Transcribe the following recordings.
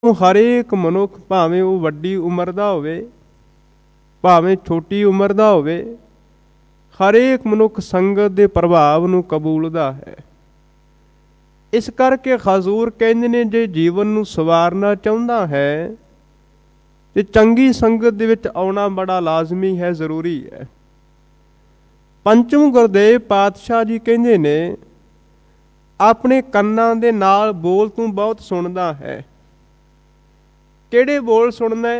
तो हरेक मनुख भावें वो वड्डी उम्र दा होवे भावें छोटी उम्र दा होवे, हरेक मनुख संगत दे प्रभाव नूं कबूलदा है। इस करके हजूर कहंदे ने जे जीवन नूं सवारना चाहुंदा है ते चंगी संगत दे विच आउणा बड़ा लाजमी है, जरूरी है। पंचम गुरदेव पातशाह जी कहंदे ने अपने कन्नां दे नाल बोल तूं बहुत सुणदा है। किहड़े बोल सुणदा है?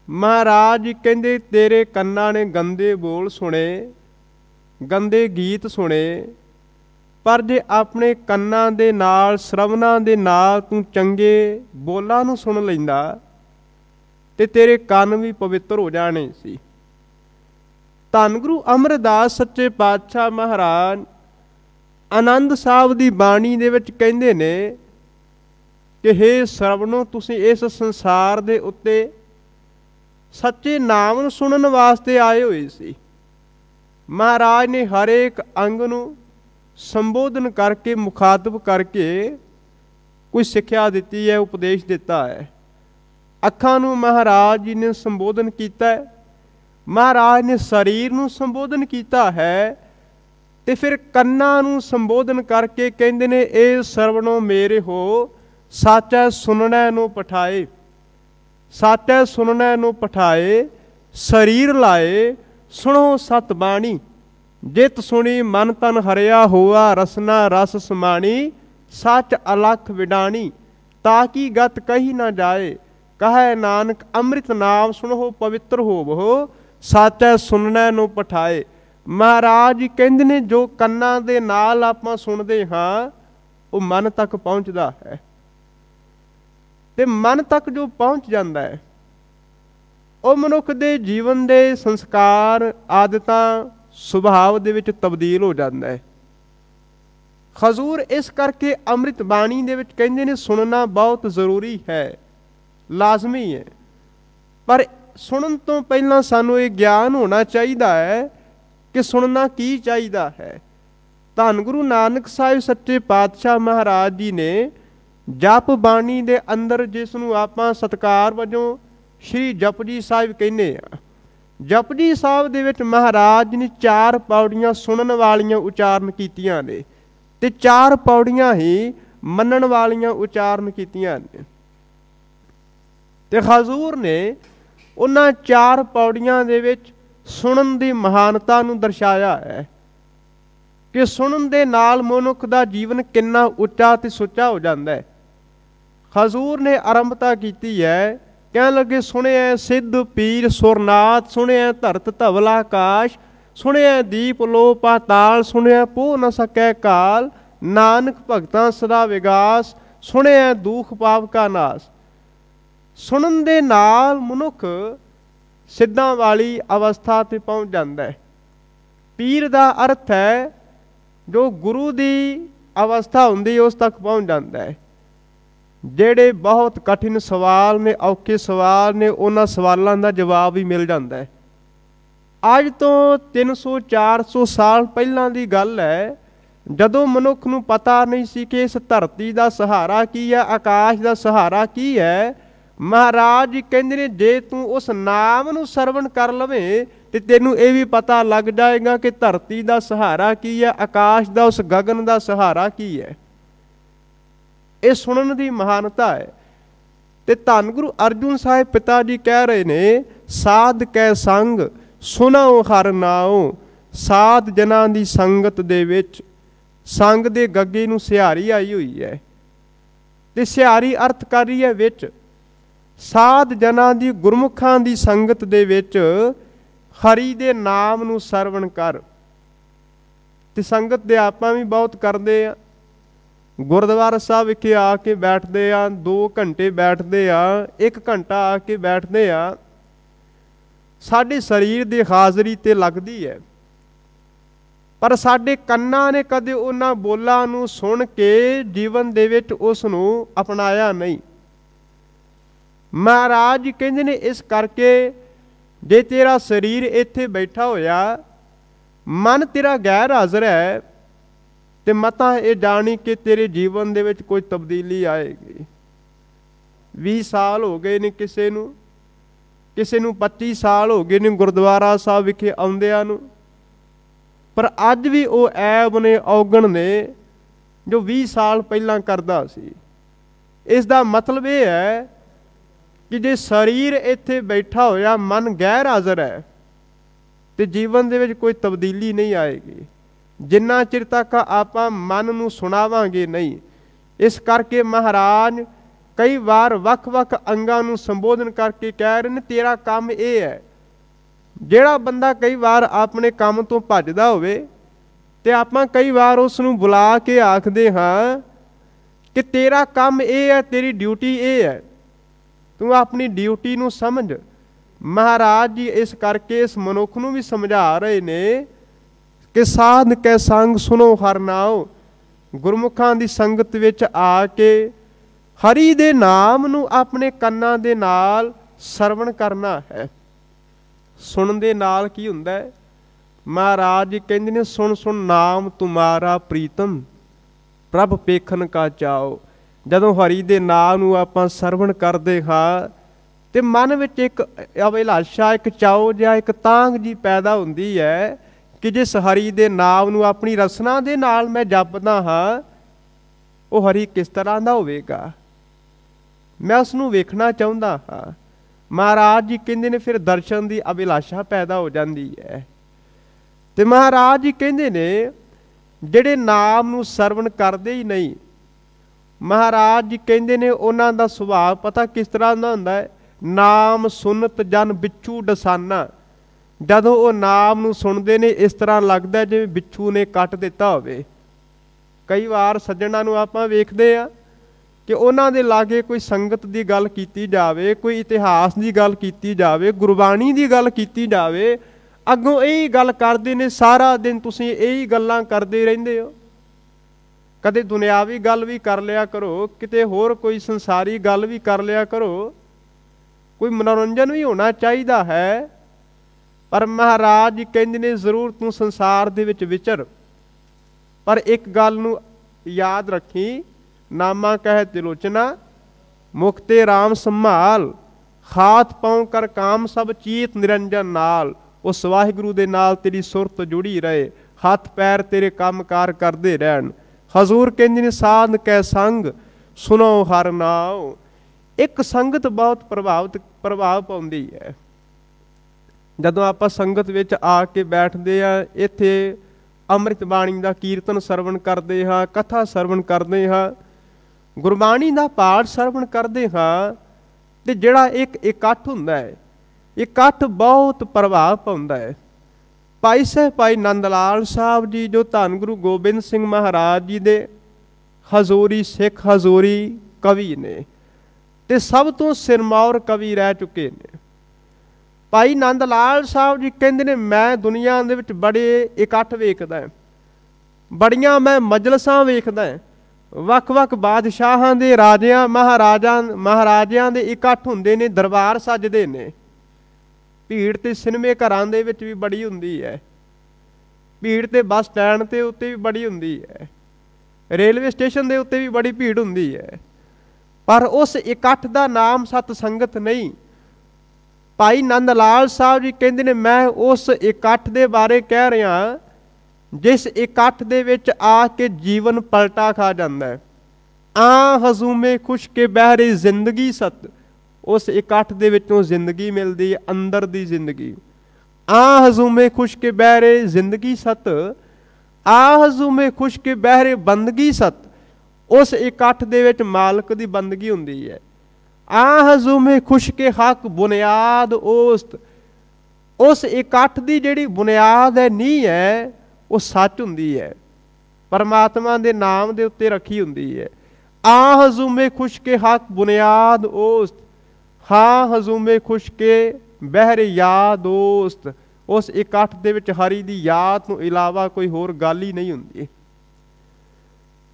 महाराज जी कहंदे तेरे कन्नां ने गंदे बोल सुने, गंदे गीत सुने, पर जे अपने कन्नां दे नाल श्रवणां दे नाल तूं चंगे बोलां नूं सुण लैंदा ते तेरे ਕੰਨ भी पवित्र हो जाने सी। धन गुरु अमरदास सच्चे पातशाह महाराज आनंद साहब दी बाणी दे विच कहंदे ने कि हे श्रवणो तुसीं इस संसार दे उत्ते सच्चे नाम नूं सुनन वास्ते आए होए सी। महाराज ने हरेक अंग नूं संबोधन करके मुखातब करके कोई सिक्ख्या दित्ती है, उपदेश दिता है। अखां नूं महाराज जी ने संबोधन कीता है, महाराज ने शरीर नूं संबोधन कीता है, ते फिर कन्नां नूं संबोधन करके कहंदे ने ए सरवणो मेरे हो सच है सुनने नूं पठाए, सच है सुनने नूं पठाए, शरीर लाए सुनो सत बाणी, जित सुनी मन तन हरिया हुआ रसना रस समाणी, सच अलख विडाणी, ताकि गत कही ना जाए, कहे नानक अमृत नाम सुनो पवित्र होवो, सच है सुनने नूं पठाए। महाराज जी कहंदे ने जो कन्नां दे नाल आपां सुणदे हां वो मन तक पहुंचदा है, ते मन तक जो पहुंच जाता है वो मनुख दे जीवन दे संस्कार आदतां सुभाव दे विच तब्दील हो जाता है। हजूर इस करके अमृत बाणी दे विच कहंदे ने सुनना बहुत जरूरी है, लाजमी है, पर सुनन तो पहला सानू ये ज्ञान होना चाहिए है कि सुनना की चाहिए है। धन गुरु नानक साहिब सच्चे पातशाह महाराज जी ने जप बाणी दे अंदर जिसनू आपां सत्कार वजों श्री जपजी साहिब कहने आ, जपजी साहिब दे विच महाराज ने 4 पौड़ियां सुनन वालियां उचारण कीतियां ने ते 4 पौड़ियां ही मनन वालियां उचारण कीतियां ने। ते हजूर ने उन्हां 4 पौड़ियां दे विच सुनन दी महानता नूं दर्शाया है कि सुनन दे नाल मनुख दा जीवन किन्ना उच्चा ते सुच्चा हो जाता है। हजूर ने आरंभता की है, कह लगे सुनिया सिद्ध पीर सुरनाथ, सुनिया धरत धवल आकाश, सुनिया दीप लो पाताल, सुनिया पो न सकै काल, नानक भगतां सदा विगास, सुनिया दुख पाप का नाश। सुनन दे नाल मनुख सिद्धां वाली अवस्था ते पहुंच जाता है। पीर दा अर्थ है जो गुरु दी अवस्था हुंदी उस तक पहुंच जाता है। जेड़े बहुत कठिन सवाल ने, औखे सवाल ने, उन्हां सवालों का जवाब भी मिल जाता है। अज तो 300-400 साल पहलां दी गल है, जदों मनुख नूं पता नहीं सी कि इस धरती का सहारा की है, आकाश का सहारा की है। महाराज जी कहंदे ने जे तू उस नाम नूं सरवण कर लवे ते तैनूं ये भी पता लग जाएगा कि धरती का सहारा की है, आकाश का उस गगन का सहारा की है। ये सुनन की महानता है। ते धन गुरु अर्जुन साहिब पिता जी कह रहे ने साध कै संग सुनाओ हर नाओ, साध जना की संगत दे विच संग दे गगे नूं सिहारी आई हुई है। ते सिहारी अर्थ कर रही है विच, साध जना की गुरमुखां की संगत दे विच हरि दे नाम नूं सरवण कर। ते संगत दे आपां भी बहुत करदे आ, गुरुद्वारा साहब विखे आके बैठते हैं, 2 घंटे बैठते हैं, 1 घंटा आके बैठते हैं, साडे शरीर की हाज़री ते लगती है, पर साडे कन्नां ने कदे उन्हां बोलां नूं सुन के जीवन दे विच उस नूं अपनाया नहीं। महाराज जी कहंदे ने इस करके जे तेरा शरीर इत्थे बैठा होया, मन तेरा गैर हाज़र है, ते मता ये जानी कि तेरे जीवन दे विच कोई तब्दीली आएगी। 20 ਸਾਲ ਹੋ ਗਏ ਨੇ ਕਿਸੇ ਨੂੰ 25 ਸਾਲ ਹੋ ਗਏ ਨੇ ਗੁਰਦੁਆਰਾ ਸਾਹਿਬ ਵਿਖੇ ਆਉਂਦਿਆਂ ਨੂੰ, ਪਰ ਅੱਜ ਵੀ ਉਹ ਐਬ ਨੇ, ਔਗਣ ਨੇ ਜੋ 20 ਸਾਲ ਪਹਿਲਾਂ ਕਰਦਾ ਸੀ। ਇਸ ਦਾ ਮਤਲਬ ਇਹ ਹੈ ਕਿ ਜੇ ਸਰੀਰ ਇੱਥੇ ਬੈਠਾ ਹੋਇਆ, ਮਨ ਗੈਰ ਹਾਜ਼ਰ ਹੈ, ਤੇ ਜੀਵਨ ਦੇ ਵਿੱਚ ਕੋਈ ਤਬਦੀਲੀ ਨਹੀਂ ਆਏਗੀ ਜਿੰਨਾ ਚਿਰ ਤੱਕ ਆਪਾਂ ਮਨ ਨੂੰ ਸੁਣਾਵਾਂਗੇ ਨਹੀਂ। ਇਸ ਕਰਕੇ ਮਹਾਰਾਜ ਕਈ ਵਾਰ ਵੱਖ-ਵੱਖ ਅੰਗਾਂ ਨੂੰ ਸੰਬੋਧਨ ਕਰਕੇ ਕਹਿ ਰਹੇ ਨੇ ਤੇਰਾ ਕੰਮ ਇਹ ਹੈ। ਜਿਹੜਾ ਬੰਦਾ ਕਈ ਵਾਰ ਆਪਣੇ ਕੰਮ ਤੋਂ ਭੱਜਦਾ ਹੋਵੇ ਤੇ ਆਪਾਂ ਕਈ ਵਾਰ ਉਸ ਨੂੰ ਬੁਲਾ ਕੇ ਆਖਦੇ ਹਾਂ ਕਿ ਤੇਰਾ ਕੰਮ ਇਹ ਹੈ, ਤੇਰੀ ਡਿਊਟੀ ਇਹ ਹੈ, ਤੂੰ ਆਪਣੀ ਡਿਊਟੀ ਨੂੰ ਸਮਝ। ਮਹਾਰਾਜ ਜੀ ਇਸ ਕਰਕੇ ਇਸ ਮਨੁੱਖ ਨੂੰ ਵੀ ਸਮਝਾ ਰਹੇ ਨੇ ਕਿ ਸਾਧ ਕੈ ਸੰਗ ਸੁਣੋ ਹਰਿ ਨਾਉ। ਗੁਰਮੁਖਾਂ ਦੀ ਸੰਗਤ ਵਿੱਚ ਆ ਕੇ ਹਰੀ ਦੇ ਨਾਮ ਨੂੰ ਆਪਣੇ ਕੰਨਾਂ ਦੇ ਨਾਲ ਸਰਵਣ ਕਰਨਾ ਹੈ। ਸੁਣਨ ਦੇ ਨਾਲ ਕੀ ਹੁੰਦਾ ਹੈ? ਮਹਾਰਾਜ ਜੀ ਕਹਿੰਦੇ ਨੇ ਸੁਣ ਸੁਣ ਨਾਮ ਤੁਮਾਰਾ ਪ੍ਰੀਤਮ ਪ੍ਰਭ ਪੇਖਣ ਕਾ ਚਾਓ। ਜਦੋਂ ਹਰੀ ਦੇ ਨਾਮ ਨੂੰ ਆਪਾਂ ਸਰਵਣ ਕਰਦੇ ਹਾਂ ਤੇ ਮਨ ਵਿੱਚ ਇੱਕ ਅਭਿਲਾਸ਼ਾ, ਇੱਕ ਚਾਓ ਜਾਂ ਇੱਕ ਤਾਂਘ ਜੀ ਪੈਦਾ ਹੁੰਦੀ ਹੈ ਕਿ ਜਿਸ ਹਰੀ ਦੇ ਨਾਮ ਨੂੰ ਆਪਣੀ ਰਸਨਾ ਦੇ ਨਾਲ ਮੈਂ ਜਪਦਾ ਹਾਂ, ਉਹ ਹਰੀ ਕਿਸ ਤਰ੍ਹਾਂ ਦਾ ਹੋਵੇਗਾ, ਮੈਂ ਉਸ ਨੂੰ ਵੇਖਣਾ ਚਾਹੁੰਦਾ ਹਾਂ। ਮਹਾਰਾਜ ਜੀ ਕਹਿੰਦੇ ਨੇ ਫਿਰ ਦਰਸ਼ਨ ਦੀ ਅਭਿਲਾਸ਼ਾ ਪੈਦਾ ਹੋ ਜਾਂਦੀ ਹੈ। ਤੇ ਮਹਾਰਾਜ ਜੀ ਕਹਿੰਦੇ ਨੇ ਜਿਹੜੇ ਨਾਮ ਨੂੰ ਸਰਵਣ ਕਰਦੇ ਹੀ ਨਹੀਂ, ਮਹਾਰਾਜ ਜੀ ਕਹਿੰਦੇ ਨੇ ਉਹਨਾਂ ਦਾ ਸੁਭਾਅ ਪਤਾ ਕਿਸ ਤਰ੍ਹਾਂ ਦਾ ਹੁੰਦਾ ਹੈ? ਨਾਮ ਸੁਨਤ ਜਨ ਬਿੱਛੂ ਡਸਾਨਾ। ਜਦੋਂ ਉਹ ਨਾਮ ਨੂੰ ਸੁਣਦੇ ਨੇ ਇਸ ਤਰ੍ਹਾਂ ਲੱਗਦਾ ਜਿਵੇਂ ਬਿੱਛੂ ਨੇ ਕੱਟ ਦਿੱਤਾ ਹੋਵੇ। ਕਈ ਵਾਰ ਸੱਜਣਾਂ ਨੂੰ ਆਪਾਂ ਵੇਖਦੇ ਆ ਕਿ ਉਹਨਾਂ ਦੇ ਲਾਗੇ ਕੋਈ ਸੰਗਤ ਦੀ ਗੱਲ ਕੀਤੀ ਜਾਵੇ, ਕੋਈ ਇਤਿਹਾਸ ਦੀ ਗੱਲ ਕੀਤੀ ਜਾਵੇ, ਗੁਰਬਾਣੀ ਦੀ ਗੱਲ ਕੀਤੀ ਜਾਵੇ, ਅੱਗੋਂ ਇਹੀ ਗੱਲ ਕਰਦੇ ਨੇ, ਸਾਰਾ ਦਿਨ ਤੁਸੀਂ ਇਹੀ ਗੱਲਾਂ ਕਰਦੇ ਰਹਿੰਦੇ ਹੋ। ਕਦੇ ਦੁਨਿਆਵੀ ਗੱਲ ਵੀ ਕਰ ਲਿਆ ਕਰੋ, ਕਿਤੇ ਹੋਰ ਕੋਈ ਸੰਸਾਰੀ ਗੱਲ ਵੀ ਕਰ ਲਿਆ ਕਰੋ, ਕੋਈ ਮਨੋਰੰਜਨ ਵੀ ਹੋਣਾ ਚਾਹੀਦਾ ਹੈ। ਪਰ ਮਹਾਰਾਜ ਜੀ ਕਹਿੰਦੇ ਨੇ ਜ਼ਰੂਰ ਤੂੰ ਸੰਸਾਰ ਦੇ ਵਿੱਚ ਵਿਚਰ, ਪਰ ਇੱਕ ਗੱਲ ਨੂੰ ਯਾਦ ਰੱਖੀ, ਨਾਮਾ ਕਹਿ ਤਿਲੋਚਨਾ ਮੁਕਤੇ ਰਾਮ ਸੰਭਾਲ, ਹਾਥ ਪਾਉ ਕਰ ਕਾਮ ਸਭ ਚੀਤ ਨਿਰੰਜਨ ਨਾਲ। ਉਸ ਵਾਹਿਗੁਰੂ ਦੇ ਨਾਲ ਤੇਰੀ ਸੁਰਤ ਜੁੜੀ ਰਹੇ, ਹੱਥ ਪੈਰ ਤੇਰੇ ਕੰਮਕਾਰ ਕਰਦੇ ਰਹਿਣ। ਹਜ਼ੂਰ ਕਹਿੰਦੇ ਨੇ ਸਾਧ ਕੈ ਸੰਗ ਸੁਣੋ ਹਰਿ ਨਾਉ। ਇੱਕ ਸੰਗਤ ਬਹੁਤ ਪ੍ਰਭਾਵ ਪਾਉਂਦੀ ਹੈ। ਜਦੋਂ ਆਪਾਂ ਸੰਗਤ ਵਿੱਚ ਆ ਕੇ ਬੈਠਦੇ ਆ, ਇੱਥੇ ਅੰਮ੍ਰਿਤ ਬਾਣੀ ਦਾ ਕੀਰਤਨ ਸਰਵਣ ਕਰਦੇ ਹਾਂ, ਕਥਾ ਸਰਵਣ ਕਰਦੇ ਹਾਂ, ਗੁਰਬਾਣੀ ਦਾ ਪਾਠ ਸਰਵਣ ਕਰਦੇ ਹਾਂ, ਤੇ ਜਿਹੜਾ ਇੱਕ ਇਕੱਠ ਹੁੰਦਾ ਹੈ, ਇਕੱਠ ਬਹੁਤ ਪ੍ਰਭਾਵ ਪਾਉਂਦਾ ਹੈ। ਭਾਈ ਸਾਹਿਬ ਭਾਈ ਨੰਦ ਲਾਲ ਸਾਹਿਬ ਜੀ ਜੋ ਧੰਨ ਗੁਰੂ ਗੋਬਿੰਦ ਸਿੰਘ ਮਹਾਰਾਜ ਜੀ ਦੇ ਹਜ਼ੂਰੀ ਸਿੱਖ ਹਜ਼ੂਰੀ ਕਵੀ ਨੇ ਤੇ ਸਭ ਤੋਂ ਸਿਰਮੌਰ ਕਵੀ ਰਹਿ ਚੁੱਕੇ ਨੇ। ਭਾਈ ਨੰਦ ਲਾਲ ਸਾਹਿਬ ਜੀ ਕਹਿੰਦੇ ਨੇ ਮੈਂ ਦੁਨੀਆ ਦੇ ਵਿੱਚ ਬੜੇ ਇਕੱਠ ਵੇਖਦਾ, ਬੜੀਆਂ ਮੈਂ ਮਜਲਸਾਂ ਵੇਖਦਾ, ਵੱਖ-ਵੱਖ ਬਾਦਸ਼ਾਹਾਂ ਦੇ ਰਾਜਿਆਂ ਮਹਾਰਾਜਿਆਂ ਦੇ ਇਕੱਠ ਹੁੰਦੇ ਨੇ, ਦਰਬਾਰ ਸੱਜਦੇ ਨੇ। ਭੀੜ ਤੇ ਸਿਨੇਮੇ ਘਰਾਂ ਦੇ ਵਿੱਚ ਵੀ ਬੜੀ ਹੁੰਦੀ ਹੈ, ਭੀੜ ਤੇ ਬੱਸ ਸਟੈਂਡ ਤੇ ਉੱਤੇ ਵੀ ਬੜੀ ਹੁੰਦੀ ਹੈ, ਰੇਲਵੇ ਸਟੇਸ਼ਨ ਦੇ ਉੱਤੇ ਵੀ ਬੜੀ ਭੀੜ ਹੁੰਦੀ ਹੈ, ਪਰ ਉਸ ਇਕੱਠ ਦਾ ਨਾਮ ਸਤ ਸੰਗਤ ਨਹੀਂ। ਭਾਈ ਨੰਦ ਲਾਲ ਸਾਹਿਬ ਜੀ ਕਹਿੰਦੇ ਨੇ ਮੈਂ ਉਸ ਇਕੱਠ ਦੇ ਬਾਰੇ ਕਹਿ ਰਿਹਾ ਜਿਸ ਇਕੱਠ ਦੇ ਵਿੱਚ ਆ ਕੇ ਜੀਵਨ ਪਲਟਾ ਖਾ ਜਾਂਦਾ ਹੈ। ਆ ਹਜ਼ੂਮੇ ਖੁਸ਼ ਕੇ ਬਹਿਰੇ ਜ਼ਿੰਦਗੀ ਸਤ। ਉਸ ਇਕੱਠ ਦੇ ਵਿੱਚੋਂ ਜ਼ਿੰਦਗੀ ਮਿਲਦੀ ਹੈ, ਅੰਦਰ ਦੀ ਜ਼ਿੰਦਗੀ। ਆ ਹਜ਼ੂਮੇ ਖੁਸ਼ ਕੇ ਬਹਿਰੇ ਜ਼ਿੰਦਗੀ ਸਤ, ਆ ਹਜ਼ੂਮੇ ਖੁਸ਼ ਕੇ ਬਹਿਰੇ ਬੰਦਗੀ ਸਤ। ਉਸ ਇਕੱਠ ਦੇ ਵਿੱਚ ਮਾਲਕ ਦੀ ਬੰਦਗੀ ਹੁੰਦੀ ਹੈ। ਆ ਹਜ਼ੂਮੇ ਖੁਸ਼ ਕੇ ਹੱਕ ਬੁਨਿਆਦ ਉਸਤ। ਉਸ ਇਕੱਠ ਦੀ ਜਿਹੜੀ ਬੁਨਿਆਦ ਹੈ, ਨੀਂਹ ਹੈ, ਉਹ ਸੱਚ ਹੁੰਦੀ ਹੈ, ਪਰਮਾਤਮਾ ਦੇ ਨਾਮ ਦੇ ਉੱਤੇ ਰੱਖੀ ਹੁੰਦੀ ਹੈ। ਆ ਹਜ਼ੂਮੇ ਖੁਸ਼ ਕੇ ਹੱਕ ਬੁਨਿਆਦ ਉਸਤ, ਹਾਂ ਹਜ਼ੂਮੇ ਖੁਸ਼ ਕੇ ਬਹਿਰੇ ਯਾਦ ਦੋਸਤ। ਉਸ ਇਕੱਠ ਦੇ ਵਿੱਚ ਹਰੀ ਦੀ ਯਾਦ ਤੋਂ ਇਲਾਵਾ ਕੋਈ ਹੋਰ ਗੱਲ ਹੀ ਨਹੀਂ ਹੁੰਦੀ।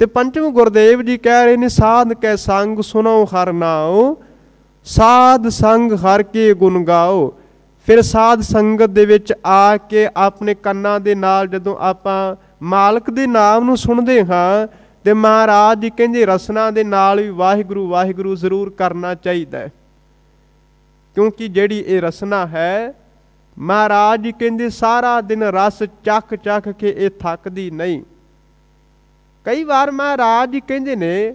ਤੇ ਪੰਚਮ ਗੁਰਦੇਵ ਜੀ ਕਹਿ ਰਹੇ ਨੇ ਸਾਧ ਕੈ ਸੰਗ ਸੁਣੋ ਹਰਿ ਨਾਉ, ਸਾਧ ਸੰਗ ਹਰਿ ਕੇ ਗੁਣ ਗਾਓ। ਫਿਰ ਸਾਧ ਸੰਗਤ ਦੇ ਵਿੱਚ ਆ ਕੇ ਆਪਣੇ ਕੰਨਾਂ ਦੇ ਨਾਲ ਜਦੋਂ ਆਪਾਂ ਮਾਲਕ ਦੇ ਨਾਮ ਨੂੰ ਸੁਣਦੇ ਹਾਂ ਤੇ ਮਹਾਰਾਜ ਜੀ ਕਹਿੰਦੇ ਰਸਨਾ ਦੇ ਨਾਲ ਵੀ ਵਾਹਿਗੁਰੂ ਵਾਹਿਗੁਰੂ ਜ਼ਰੂਰ ਕਰਨਾ ਚਾਹੀਦਾ ਹੈ, ਕਿਉਂਕਿ ਜਿਹੜੀ ਇਹ ਰਸਨਾ ਹੈ, ਮਹਾਰਾਜ ਜੀ ਕਹਿੰਦੇ ਸਾਰਾ ਦਿਨ ਰਸ ਚੱਖ ਚੱਖ ਕੇ ਇਹ ਥੱਕਦੀ ਨਹੀਂ। ਕਈ ਵਾਰ ਮਹਾਰਾਜ ਜੀ ਕਹਿੰਦੇ ਨੇ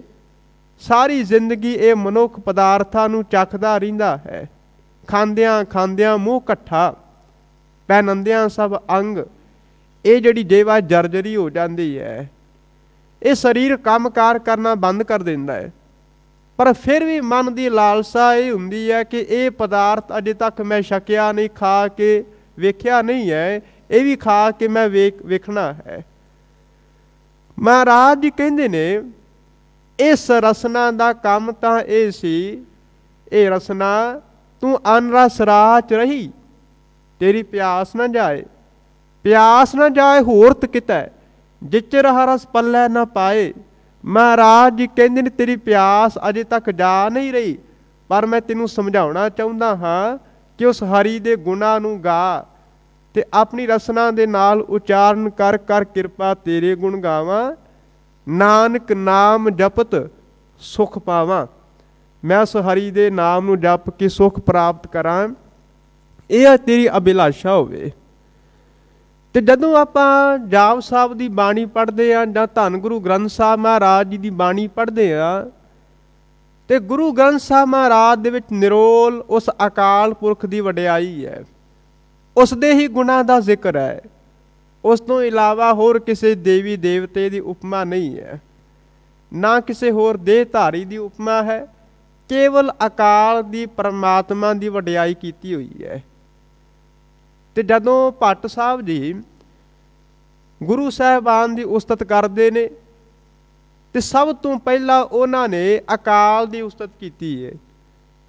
ਸਾਰੀ ਜ਼ਿੰਦਗੀ ਇਹ ਮਨੁੱਖ ਪਦਾਰਥਾਂ ਨੂੰ ਚੱਖਦਾ ਰਹਿੰਦਾ ਹੈ, ਖਾਂਦਿਆਂ ਖਾਂਦਿਆਂ ਮੂੰਹ ਇਕੱਠਾ, ਪਹਿਨੰਦਿਆਂ ਸਭ ਅੰਗ, ਇਹ ਜਿਹੜੀ ਜੀਵਾ ਜਰਜਰੀ ਹੋ ਜਾਂਦੀ ਹੈ। ਇਹ ਸਰੀਰ ਕੰਮਕਾਰ ਕਰਨਾ ਬੰਦ ਕਰ ਦਿੰਦਾ ਹੈ, ਪਰ ਫਿਰ ਵੀ ਮਨ ਦੀ ਲਾਲਸਾ ਇਹ ਹੁੰਦੀ ਹੈ ਕਿ ਇਹ ਪਦਾਰਥ ਅਜੇ ਤੱਕ ਮੈਂ ਛਕਿਆ ਨਹੀਂ, ਖਾ ਕੇ ਵੇਖਿਆ ਨਹੀਂ ਹੈ, ਇਹ ਵੀ ਖਾ ਕੇ ਮੈਂ ਵੇਖਣਾ ਹੈ। ਮਹਾਰਾਜ ਜੀ ਕਹਿੰਦੇ ਨੇ ਇਸ ਰਸਨਾ ਦਾ ਕੰਮ ਤਾਂ ਇਹ ਸੀ, ਇਹ ਰਸਨਾ ਤੂੰ ਅਨਰਸ ਰਾਹ 'ਚ ਰਹੀ, ਤੇਰੀ ਪਿਆਸ ਨਾ ਜਾਏ, ਪਿਆਸ ਨਾ ਜਾਏ ਹੋਰਤ ਕਿਤੈ, ਜਿਚਰ ਹਰਸ ਪੱਲੇ ਨਾ ਪਾਏ। ਮਹਾਰਾਜ ਜੀ ਕਹਿੰਦੇ ਨੇ ਤੇਰੀ ਪਿਆਸ ਅਜੇ ਤੱਕ ਜਾ ਨਹੀਂ ਰਹੀ, ਪਰ ਮੈਂ ਤੈਨੂੰ ਸਮਝਾਉਣਾ ਚਾਹੁੰਦਾ ਹਾਂ ਕਿ ਉਸ ਹਰੀ ਦੇ ਗੁਣਾਂ ਨੂੰ ਗਾ ਤੇ ਆਪਣੀ ਰਸਨਾ ਦੇ ਨਾਲ ਉਚਾਰਨ ਕਰ ਕਰ ਕਿਰਪਾ ਤੇਰੇ ਗੁਣ ਗਾਵਾਂ, ਨਾਨਕ ਨਾਮ ਜਪਤ ਸੁਖ ਪਾਵਾਂ। ਮੈਂ ਉਸ ਹਰੀ ਦੇ ਨਾਮ ਨੂੰ ਜਪ ਕੇ ਸੁਖ ਪ੍ਰਾਪਤ ਕਰਾਂ, ਇਹ ਤੇਰੀ ਅਭਿਲਾਸ਼ਾ ਹੋਵੇ। ਤੇ ਜਦੋਂ ਆਪਾਂ ਜਾਪ ਸਾਹਿਬ ਦੀ ਬਾਣੀ ਪੜ੍ਹਦੇ ਹਾਂ ਜਾਂ ਧੰਨ ਗੁਰੂ ਗ੍ਰੰਥ ਸਾਹਿਬ ਮਹਾਰਾਜ ਜੀ ਦੀ ਬਾਣੀ ਪੜ੍ਹਦੇ ਹਾਂ, ਤੇ ਗੁਰੂ ਗ੍ਰੰਥ ਸਾਹਿਬ ਮਹਾਰਾਜ ਦੇ ਵਿੱਚ ਨਿਰੋਲ ਉਸ ਅਕਾਲ ਪੁਰਖ ਦੀ ਵਡਿਆਈ ਹੈ, ਉਸ ਦੇ ਹੀ ਗੁਣਾਂ ਦਾ ਜ਼ਿਕਰ ਹੈ। ਉਸ ਤੋਂ ਇਲਾਵਾ ਹੋਰ ਕਿਸੇ ਦੇਵੀ ਦੇਵਤੇ ਦੀ ਉਪਮਾ ਨਹੀਂ ਹੈ, ਨਾ ਕਿਸੇ ਹੋਰ ਦੇਹ ਧਾਰੀ ਦੀ ਉਪਮਾ ਹੈ, ਕੇਵਲ ਅਕਾਲ ਦੀ ਪਰਮਾਤਮਾ ਦੀ ਵਡਿਆਈ ਕੀਤੀ ਹੋਈ ਹੈ। ਤੇ ਜਦੋਂ ਭੱਟ ਸਾਹਿਬ ਜੀ ਗੁਰੂ ਸਾਹਿਬਾਨ ਦੀ ਉਸਤਤ ਕਰਦੇ ਨੇ ਤੇ ਸਭ ਤੋਂ ਪਹਿਲਾਂ ਉਹਨਾਂ ਨੇ ਅਕਾਲ ਦੀ ਉਸਤਤ ਕੀਤੀ ਹੈ।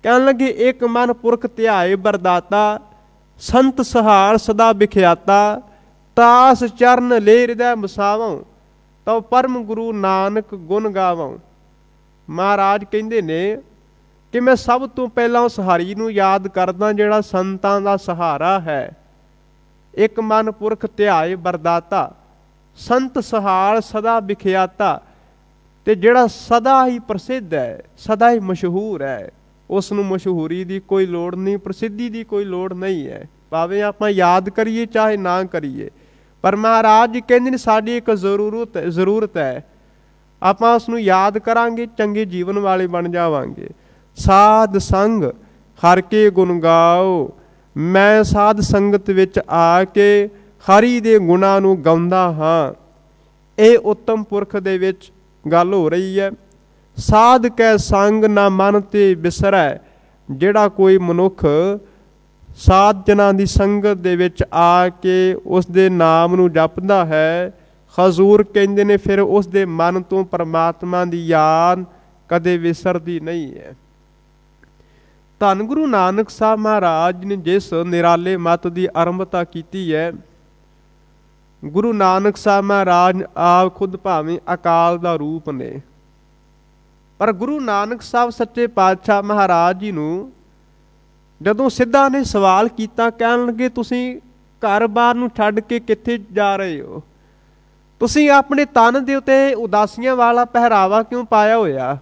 ਕਹਿਣ ਲੱਗੇ ਇੱਕ ਮਨ ਪੁਰਖ ਧਿਆਏ ਬਰਦਾਤਾ, ਸੰਤ ਸਹਾਰ ਸਦਾ ਵਿਖਿਆਤਾ, ਤਾਸ ਚਰਨ ਲੈ ਹਿਰਦੈ ਮਸਾਵਉ, ਤਉ ਪਰਮ ਗੁਰੂ ਨਾਨਕ ਗੁਣ ਗਾਵਉ। ਮਹਾਰਾਜ ਕਹਿੰਦੇ ਨੇ ਕਿ ਮੈਂ ਸਭ ਤੋਂ ਪਹਿਲਾਂ ਉਸ ਹਰੀ ਨੂੰ ਯਾਦ ਕਰਦਾ ਜਿਹੜਾ ਸੰਤਾਂ ਦਾ ਸਹਾਰਾ ਹੈ। ਇੱਕ ਮਨ ਪੁਰਖ ਧਿਆਏ ਬਰਦਾਤਾ, ਸੰਤ ਸਹਾਰ ਸਦਾ ਵਿਖਿਆਤਾ, ਤੇ ਜਿਹੜਾ ਸਦਾ ਹੀ ਪ੍ਰਸਿੱਧ ਹੈ, ਸਦਾ ਹੀ ਮਸ਼ਹੂਰ ਹੈ, ਉਸ ਨੂੰ ਮਸ਼ਹੂਰੀ ਦੀ ਕੋਈ ਲੋੜ ਨਹੀਂ, ਪ੍ਰਸਿੱਧੀ ਦੀ ਕੋਈ ਲੋੜ ਨਹੀਂ ਹੈ, ਭਾਵੇਂ ਆਪਾਂ ਯਾਦ ਕਰੀਏ ਚਾਹੇ ਨਾ ਕਰੀਏ। ਪਰ ਮਹਾਰਾਜ ਜੀ ਕਹਿੰਦੇ ਨੇ ਸਾਡੀ ਇੱਕ ਜ਼ਰੂਰਤ ਹੈ, ਆਪਾਂ ਉਸ ਨੂੰ ਯਾਦ ਕਰਾਂਗੇ ਚੰਗੇ ਜੀਵਨ ਵਾਲੇ ਬਣ ਜਾਵਾਂਗੇ। ਸਾਧ ਸੰਗ ਹਰ ਕੇ ਗੁਣ ਗਾਓ, ਮੈਂ ਸਾਧ ਸੰਗਤ ਵਿੱਚ ਆ ਕੇ ਹਰੀ ਦੇ ਗੁਣਾਂ ਨੂੰ ਗਾਉਂਦਾ ਹਾਂ। ਇਹ ਉੱਤਮ ਪੁਰਖ ਦੇ ਵਿੱਚ ਗੱਲ ਹੋ ਰਹੀ ਹੈ। ਸਾਧ ਕੈ ਸੰਗ ਨਾ ਮਨ ਤੇ ਬਿਸਰੈ, ਜਿਹੜਾ ਕੋਈ ਮਨੁੱਖ ਸਾਧ ਜਨਾਂ ਦੀ ਸੰਗਤ ਦੇ ਵਿੱਚ ਆ ਕੇ ਉਸ ਦੇ ਨਾਮ ਨੂੰ ਜਪਦਾ ਹੈ, ਹਜ਼ੂਰ ਕਹਿੰਦੇ ਨੇ ਫਿਰ ਉਸ ਦੇ ਮਨ ਤੋਂ ਪਰਮਾਤਮਾ ਦੀ ਯਾਦ ਕਦੇ ਵਿਸਰਦੀ ਨਹੀਂ ਹੈ। ਧੰਨ ਗੁਰੂ ਨਾਨਕ ਸਾਹਿਬ ਮਹਾਰਾਜ ਨੇ ਜਿਸ ਨਿਰਾਲੇ ਮਤ ਦੀ ਆਰੰਭਤਾ ਕੀਤੀ ਹੈ, ਗੁਰੂ ਨਾਨਕ ਸਾਹਿਬ ਮਹਾਰਾਜ ਆਪ ਖੁਦ ਭਾਵੇਂ ਅਕਾਲ ਦਾ ਰੂਪ ਨੇ, ਪਰ ਗੁਰੂ ਨਾਨਕ ਸਾਹਿਬ ਸੱਚੇ ਪਾਤਸ਼ਾਹ ਮਹਾਰਾਜ ਜੀ ਨੂੰ ਜਦੋਂ ਸਿੱਧਾ ਨੇ ਸਵਾਲ ਕੀਤਾ, ਕਹਿਣ ਲੱਗੇ ਤੁਸੀਂ ਘਰ-ਬਾਰ ਨੂੰ ਛੱਡ ਕੇ ਕਿੱਥੇ ਜਾ ਰਹੇ ਹੋ? ਤੁਸੀਂ ਆਪਣੇ ਤਨ ਦੇ ਉੱਤੇ ਉਦਾਸੀਆਂ ਵਾਲਾ ਪਹਿਰਾਵਾ ਕਿਉਂ ਪਾਇਆ ਹੋਇਆ?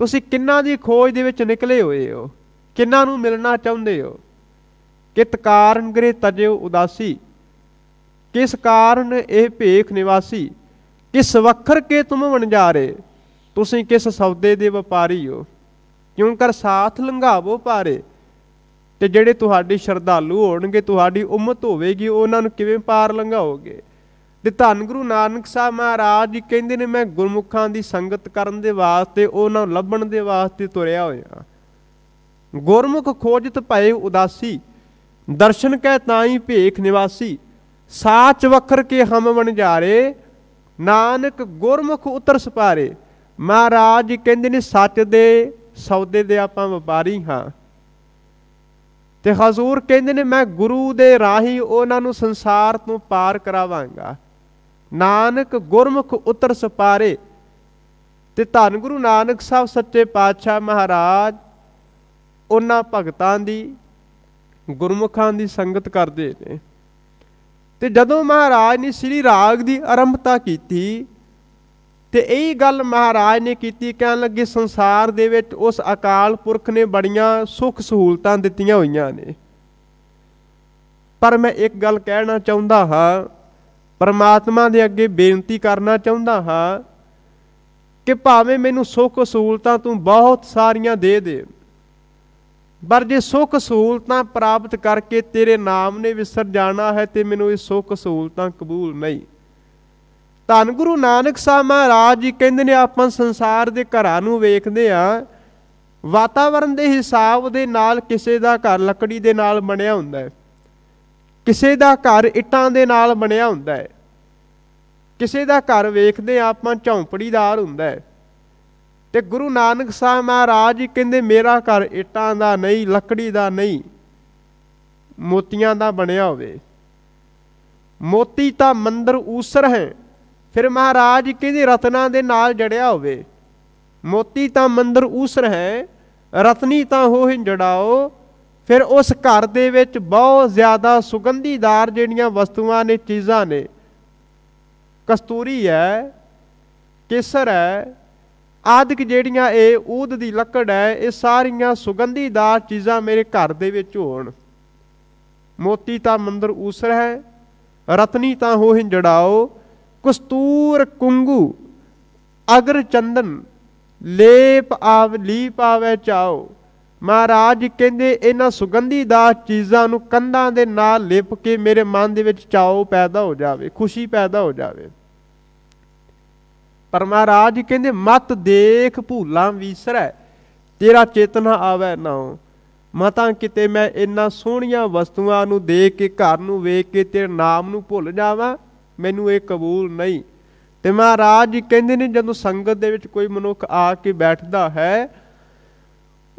ਤੁਸੀਂ ਕਿਹਨਾਂ ਦੀ ਖੋਜ ਦੇ ਵਿੱਚ ਨਿਕਲੇ ਹੋਏ ਹੋ? ਕਿਹਨਾਂ ਨੂੰ ਮਿਲਣਾ ਚਾਹੁੰਦੇ ਹੋ? ਕਿਤ ਕਾਰਨ ਗ੍ਰਹਿ ਤਜਿਓ ਉਦਾਸੀ, ਕਿਸ ਕਾਰਨ ਇਹ ਭੇਖ ਨਿਵਾਸੀ, ਕਿਸ ਵੱਖਰ ਕੇ ਤੁਮ ਵਣਜਾਰੇ, ਤੁਸੀਂ ਕਿਸ ਸੌਦੇ ਦੇ ਵਪਾਰੀ ਹੋ? ਕਿਉਂ ਕਰ ਸਾਥ ਲੰਘਾਵੋ ਪਾਰੇ। ਤੇ ਜਿਹੜੇ ਤੁਹਾਡੇ ਸ਼ਰਧਾਲੂ ਹੋਣਗੇ, ਤੁਹਾਡੀ ਉਮਤ ਹੋਵੇਗੀ, ਉਹਨਾਂ ਨੂੰ ਕਿਵੇਂ ਪਾਰ ਲੰਘਾਓਗੇ? ਤੇ ਧੰਨ ਗੁਰੂ ਨਾਨਕ ਸਾਹਿਬ ਮਹਾਰਾਜ ਜੀ ਕਹਿੰਦੇ ਨੇ ਮੈਂ ਗੁਰਮੁਖਾਂ ਦੀ ਸੰਗਤ ਕਰਨ ਦੇ ਵਾਸਤੇ, ਉਹਨਾਂ ਨੂੰ ਲੱਭਣ ਦੇ ਵਾਸਤੇ ਤੁਰਿਆ ਹੋਇਆ। ਗੁਰਮੁਖ ਖੋਜਤ ਭਏ ਉਦਾਸੀ, ਦਰਸ਼ਨ ਕੈ ਤਾਈ ਭੇਖ ਨਿਵਾਸੀ, ਸਾਚ ਵਖਰ ਕੇ ਹਮ ਵਣਜਾਰੇ, ਨਾਨਕ ਗੁਰਮੁਖ ਉਤਰ ਸਪਾਰੇ। ਮਹਾਰਾਜ ਜੀ ਕਹਿੰਦੇ ਨੇ ਸੱਚ ਦੇ ਸੌਦੇ ਦੇ ਆਪਾਂ ਵਪਾਰੀ ਹਾਂ, ਤੇ ਹਜ਼ੂਰ ਕਹਿੰਦੇ ਨੇ ਮੈਂ ਗੁਰੂ ਦੇ ਰਾਹੀਂ ਉਹਨਾਂ ਨੂੰ ਸੰਸਾਰ ਤੋਂ ਪਾਰ ਕਰਾਵਾਂਗਾ। ਨਾਨਕ ਗੁਰਮੁਖ ਉਤਰ ਸਪਾਰੇ। ਤੇ ਧੰਨ ਗੁਰੂ ਨਾਨਕ ਸਾਹਿਬ ਸੱਚੇ ਪਾਤਸ਼ਾਹ ਮਹਾਰਾਜ ਉਹਨਾਂ ਭਗਤਾਂ ਦੀ, ਗੁਰਮੁਖਾਂ ਦੀ ਸੰਗਤ ਕਰਦੇ ਨੇ। ਤੇ ਜਦੋਂ ਮਹਾਰਾਜ ਨੇ ਸ੍ਰੀ ਰਾਗ ਦੀ ਆਰੰਭਤਾ ਕੀਤੀ ਤੇ ਇਹੀ ਗੱਲ ਮਹਾਰਾਜ ਨੇ ਕੀਤੀ। ਕਹਿਣ ਲੱਗੇ ਸੰਸਾਰ ਦੇ ਵਿੱਚ ਉਸ ਅਕਾਲ ਪੁਰਖ ਨੇ ਬੜੀਆਂ ਸੁੱਖ ਸਹੂਲਤਾਂ ਦਿੱਤੀਆਂ ਹੋਈਆਂ ਨੇ, ਪਰ ਮੈਂ ਇੱਕ ਗੱਲ ਕਹਿਣਾ ਚਾਹੁੰਦਾ ਹਾਂ, ਪਰਮਾਤਮਾ ਦੇ ਅੱਗੇ ਬੇਨਤੀ ਕਰਨਾ ਚਾਹੁੰਦਾ ਹਾਂ ਕਿ ਭਾਵੇਂ ਮੈਨੂੰ ਸੁੱਖ ਸਹੂਲਤਾਂ ਤੂੰ ਬਹੁਤ ਸਾਰੀਆਂ ਦੇ, ਪਰ ਜੇ ਸੁੱਖ ਸਹੂਲਤਾਂ ਪ੍ਰਾਪਤ ਕਰਕੇ ਤੇਰੇ ਨਾਮ ਨੇ ਵਿਸਰ ਜਾਣਾ ਹੈ ਤੇ ਮੈਨੂੰ ਇਹ ਸੁੱਖ ਸਹੂਲਤਾਂ ਕਬੂਲ ਨਹੀਂ। ਧੰਨ ਗੁਰੂ ਨਾਨਕ ਸਾਹਿਬ ਮਹਾਰਾਜ ਜੀ ਕਹਿੰਦੇ ਨੇ, ਆਪਾਂ ਸੰਸਾਰ ਦੇ ਘਰਾਂ ਨੂੰ ਵੇਖਦੇ ਹਾਂ, ਵਾਤਾਵਰਨ ਦੇ ਹਿਸਾਬ ਦੇ ਨਾਲ ਕਿਸੇ ਦਾ ਘਰ ਲੱਕੜੀ ਦੇ ਨਾਲ ਬਣਿਆ ਹੁੰਦਾ ਹੈ, ਕਿਸੇ ਦਾ ਘਰ ਇੱਟਾਂ ਦੇ ਨਾਲ ਬਣਿਆ ਹੁੰਦਾ ਹੈ, ਕਿਸੇ ਦਾ ਘਰ ਵੇਖਦੇ ਆਪਾਂ ਝੌਂਪੜੀਦਾਰ ਹੁੰਦਾ ਹੈ। ਤੇ ਗੁਰੂ ਨਾਨਕ ਸਾਹਿਬ ਮਹਾਰਾਜ ਜੀ ਕਹਿੰਦੇ ਮੇਰਾ ਘਰ ਇੱਟਾਂ ਦਾ ਨਹੀਂ, ਲੱਕੜੀ ਦਾ ਨਹੀਂ, ਮੋਤੀਆਂ ਦਾ ਬਣਿਆ ਹੋਵੇ। ਮੋਤੀ ਤਾਂ ਮੰਦਰ ਊਸਰ ਹੈ, ਫਿਰ ਮਹਾਰਾਜ ਜੀ ਕਹਿੰਦੇ ਰਤਨਾਂ ਦੇ ਨਾਲ ਜੜਿਆ ਹੋਵੇ। ਮੋਤੀ ਤਾਂ ਮੰਦਰ ਊਸਰ ਹੈ, ਰਤਨੀ ਤਾਂ ਹੋ ਜੜਾਓ। ਫਿਰ ਉਸ ਘਰ ਦੇ ਵਿੱਚ ਬਹੁਤ ਜ਼ਿਆਦਾ ਸੁਗੰਧੀਦਾਰ ਜਿਹੜੀਆਂ ਵਸਤੂਆਂ ਨੇ, ਚੀਜ਼ਾਂ ਨੇ, ਕਸਤੂਰੀ ਹੈ, ਕੇਸਰ ਹੈ, ਆਦਿਕ ਜਿਹੜੀਆਂ ਇਹ ਊਦ ਦੀ ਲੱਕੜ ਹੈ, ਇਹ ਸਾਰੀਆਂ ਸੁਗੰਧੀਦਾਰ ਚੀਜ਼ਾਂ ਮੇਰੇ ਘਰ ਦੇ ਵਿੱਚ ਹੋਣ। ਮੋਤੀ ਤਾਂ ਮੰਦਰ ਊਸਰ ਹੈ, ਰਤਨੀ ਤਾਂ ਹੋ ਜੜਾਓ। ਕਸਤੂਰ ਕੁੰਗੂ ਅਗਰ ਚੰਦਨ ਲੀਪ ਆਵੇ ਚਾਓ। ਮਹਾਰਾਜ ਕਹਿੰਦੇ ਇਹਨਾਂ ਸੁਗੰਧੀਦਾਰ ਚੀਜ਼ਾਂ ਨੂੰ ਕੰਧਾਂ ਦੇ ਨਾਲ ਲਿਪ ਕੇ ਮੇਰੇ ਮਨ ਦੇ ਵਿੱਚ ਚਾਓ ਪੈਦਾ ਹੋ ਜਾਵੇ, ਖੁਸ਼ੀ ਪੈਦਾ ਹੋ ਜਾਵੇ। ਪਰ ਮਹਾਰਾਜ ਕਹਿੰਦੇ ਮਤ ਦੇਖ ਭੂਲਾਂ ਵੀਸਰੈ, ਤੇਰਾ ਚੇਤਨਾ ਆਵੈ ਨਾਉ। ਮਤਾਂ ਕਿਤੇ ਮੈਂ ਇਹਨਾਂ ਸੋਹਣੀਆਂ ਵਸਤੂਆਂ ਨੂੰ ਦੇਖ ਕੇ, ਘਰ ਨੂੰ ਵੇਖ ਕੇ ਤੇਰੇ ਨਾਮ ਨੂੰ ਭੁੱਲ ਜਾਵਾਂ, ਮੈਨੂੰ ਇਹ ਕਬੂਲ ਨਹੀਂ। ਤੇ ਮਹਾਰਾਜ ਜੀ ਕਹਿੰਦੇ ਨੇ ਜਦੋਂ ਸੰਗਤ ਦੇ ਵਿੱਚ ਕੋਈ ਮਨੁੱਖ ਆ ਕੇ ਬੈਠਦਾ ਹੈ,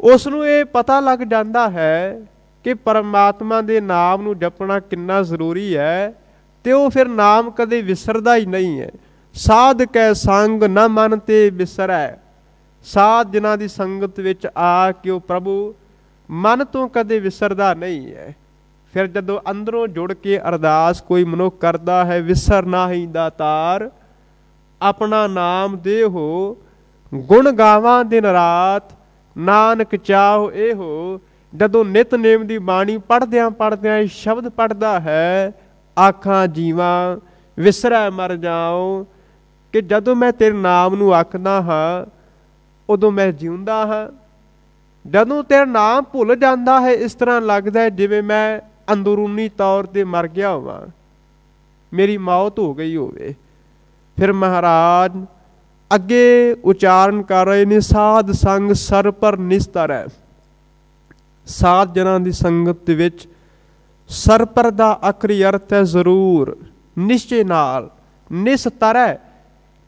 ਉਸ ਨੂੰ ਇਹ ਪਤਾ ਲੱਗ ਜਾਂਦਾ ਹੈ ਕਿ ਪਰਮਾਤਮਾ ਦੇ ਨਾਮ ਨੂੰ ਜਪਣਾ ਕਿੰਨਾ ਜ਼ਰੂਰੀ ਹੈ, ਤੇ ਉਹ ਫਿਰ ਨਾਮ ਕਦੇ ਵਿਸਰਦਾ ਹੀ ਨਹੀਂ ਹੈ। ਸਾਧ ਕੈ ਸੰਗ ਨਾ ਮਨ ਤੇ ਵਿਸਰੈ। ਸਾਧ ਜਿਨ੍ਹਾਂ ਦੀ ਸੰਗਤ ਵਿੱਚ ਆ ਕੇ ਉਹ ਪ੍ਰਭੂ ਮਨ ਤੋਂ ਕਦੇ ਵਿਸਰਦਾ ਨਹੀਂ ਹੈ। ਫਿਰ ਜਦੋਂ ਅੰਦਰੋਂ ਜੁੜ ਕੇ ਅਰਦਾਸ ਕੋਈ ਮਨੁੱਖ ਕਰਦਾ ਹੈ, ਵਿਸਰ ਨਾਹੀਂ ਦਾਤਾਰ ਆਪਣਾ ਨਾਮ ਦੇਹੋ, ਗੁਣ ਗਾਵਾਂ ਦਿਨ ਰਾਤ ਨਾਨਕ ਚਾਹੋ ਇਹੋ। ਜਦੋਂ ਨਿਤਨੇਮ ਦੀ ਬਾਣੀ ਪੜ੍ਹਦਿਆਂ ਪੜ੍ਹਦਿਆਂ ਇਹ ਸ਼ਬਦ ਪੜ੍ਹਦਾ ਹੈ, ਆਖਾਂ ਜੀਵਾਂ ਵਿਸਰੈ ਮਰ ਜਾਓ, ਕਿ ਜਦੋਂ ਮੈਂ ਤੇਰੇ ਨਾਮ ਨੂੰ ਆਖਦਾ ਹਾਂ ਉਦੋਂ ਮੈਂ ਜਿਉਂਦਾ ਹਾਂ। ਜਦੋਂ ਤੇਰਾ ਨਾਮ ਭੁੱਲ ਜਾਂਦਾ ਹੈ, ਇਸ ਤਰ੍ਹਾਂ ਲੱਗਦਾ ਹੈ ਜਿਵੇਂ ਮੈਂ ਅੰਦਰੂਨੀ ਤੌਰ 'ਤੇ ਮਰ ਗਿਆ ਹੋਵਾਂ, ਮੇਰੀ ਮੌਤ ਹੋ ਗਈ ਹੋਵੇ। ਫਿਰ ਮਹਾਰਾਜ ਅੱਗੇ ਉਚਾਰਨ ਕਰ ਰਹੇ ਨੇ, ਸਾਧ ਸੰਗ ਸਰ ਪਰ ਨਿਸਤਰੈ। ਸਾਧ ਜਨਾਂ ਦੀ ਸੰਗਤ ਦੇ ਵਿੱਚ ਸਰ ਪਰ ਦਾ ਆਖਰੀ ਅਰਥ ਹੈ ਜ਼ਰੂਰ, ਨਿਸ਼ਚੇ ਨਾਲ। ਨਿਸਤਰੈ,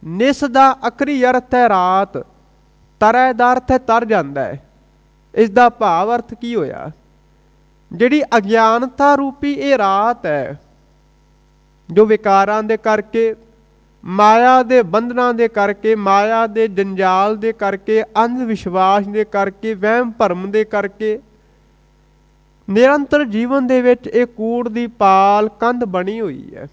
ਨਿਸ ਦਾ ਆਖਰੀ ਅਰਥ ਹੈ ਰਾਤ, ਤਰੈ ਦਾ ਅਰਥ ਹੈ ਤਰ ਜਾਂਦਾ ਹੈ। ਇਸ ਦਾ ਭਾਵ ਅਰਥ ਕੀ ਹੋਇਆ? ਜਿਹੜੀ ਅਗਿਆਨਤਾ ਰੂਪੀ ਇਹ ਰਾਤ ਹੈ, ਜੋ ਵਿਕਾਰਾਂ ਦੇ ਕਰਕੇ, ਮਾਇਆ ਦੇ ਬੰਧਨਾਂ ਦੇ ਕਰਕੇ, ਮਾਇਆ ਦੇ ਜੰਜਾਲ ਦੇ ਕਰਕੇ, ਅੰਧ ਵਿਸ਼ਵਾਸ ਦੇ ਕਰਕੇ, ਵਹਿਮ ਭਰਮ ਦੇ ਕਰਕੇ ਨਿਰੰਤਰ ਜੀਵਨ ਦੇ ਵਿੱਚ ਇਹ ਕੂੜ ਦੀ ਪਾਲ ਕੰਧ ਬਣੀ ਹੋਈ ਹੈ,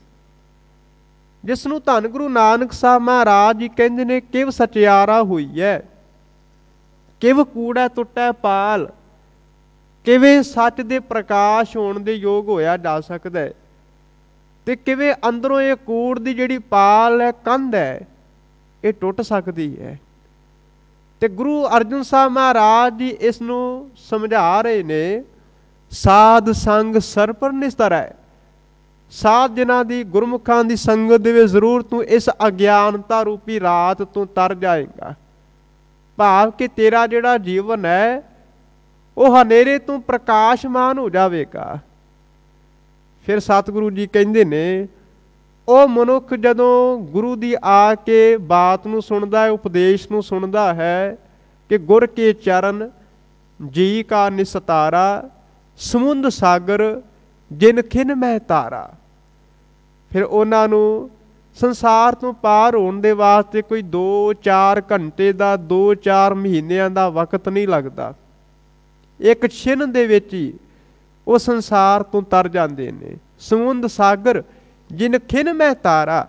ਜਿਸ ਨੂੰ ਧੰਨ ਗੁਰੂ ਨਾਨਕ ਸਾਹਿਬ ਮਹਾਰਾਜ ਜੀ ਕਹਿੰਦੇ ਨੇ ਕਿਵ ਸਚਿਆਰਾ ਹੋਈ ਹੈ। ਕਿਵ ਕੂੜਾ ਟੁੱਟੈ ਪਾਲ, ਕਿਵੇਂ ਸੱਚ ਦੇ ਪ੍ਰਕਾਸ਼ ਹੋਣ ਦੇ ਯੋਗ ਹੋਇਆ ਜਾ ਸਕਦਾ ਹੈ, ਤੇ ਕਿਵੇਂ ਅੰਦਰੋਂ ਇਹ ਕੂੜ ਦੀ ਜਿਹੜੀ ਪਾਲ ਹੈ, ਕੰਧ ਹੈ, ਇਹ ਟੁੱਟ ਸਕਦੀ ਹੈ। ਤੇ ਗੁਰੂ ਅਰਜਨ ਸਾਹਿਬ ਮਹਾਰਾਜ ਜੀ ਇਸ ਨੂੰ ਸਮਝਾ ਰਹੇ ਨੇ, ਸਾਧ ਸੰਗ ਸਰ ਪਰ ਨਿਸਤਰੈ। ਸਾਧ ਜਿਨ੍ਹਾਂ ਦੀ ਗੁਰਮੁਖਾਂ ਦੀ ਸੰਗਤ ਦੇ ਵਿੱਚ ਜ਼ਰੂਰ ਤੂੰ ਇਸ ਅਗਿਆਨਤਾ ਰੂਪੀ ਰਾਤ ਤੋਂ ਤਰ ਜਾਏਗਾ। ਭਾਵ ਕਿ ਤੇਰਾ ਜਿਹੜਾ ਜੀਵਨ ਹੈ ਉਹ ਹਨੇਰੇ ਤੋਂ ਪ੍ਰਕਾਸ਼ਮਾਨ ਹੋ ਜਾਵੇਗਾ। ਫਿਰ ਸਤਿਗੁਰੂ ਜੀ ਕਹਿੰਦੇ ਨੇ, ਉਹ ਮਨੁੱਖ ਜਦੋਂ ਗੁਰੂ ਦੀ ਆ ਕੇ ਬਾਤ ਨੂੰ ਸੁਣਦਾ ਹੈ, ਉਪਦੇਸ਼ ਨੂੰ ਸੁਣਦਾ ਹੈ ਕਿ ਗੁਰ ਕੇ ਚਰਨ ਜੀ ਕਾ ਨਿਸਤਾਰਾ, ਸਮੁੰਦ ਸਾਗਰ ਜਿਨ ਖਿਨ ਮਹਿ ਤਾਰਾ। ਫਿਰ ਉਹਨਾਂ ਨੂੰ ਸੰਸਾਰ ਤੋਂ ਪਾਰ ਹੋਣ ਦੇ ਵਾਸਤੇ ਕੋਈ 2-4 ਘੰਟੇ ਦਾ, 2-4 ਮਹੀਨਿਆਂ ਦਾ ਵਕਤ ਨਹੀਂ ਲੱਗਦਾ। ਇੱਕ ਛਿਨ ਦੇ ਵਿੱਚ ਹੀ ਉਹ ਸੰਸਾਰ ਤੋਂ ਤਰ ਜਾਂਦੇ ਨੇ। ਸਮੁੰਦ ਸਾਗਰ ਜਿਨ ਖਿਨ ਮਹਿ ਤਾਰਾ,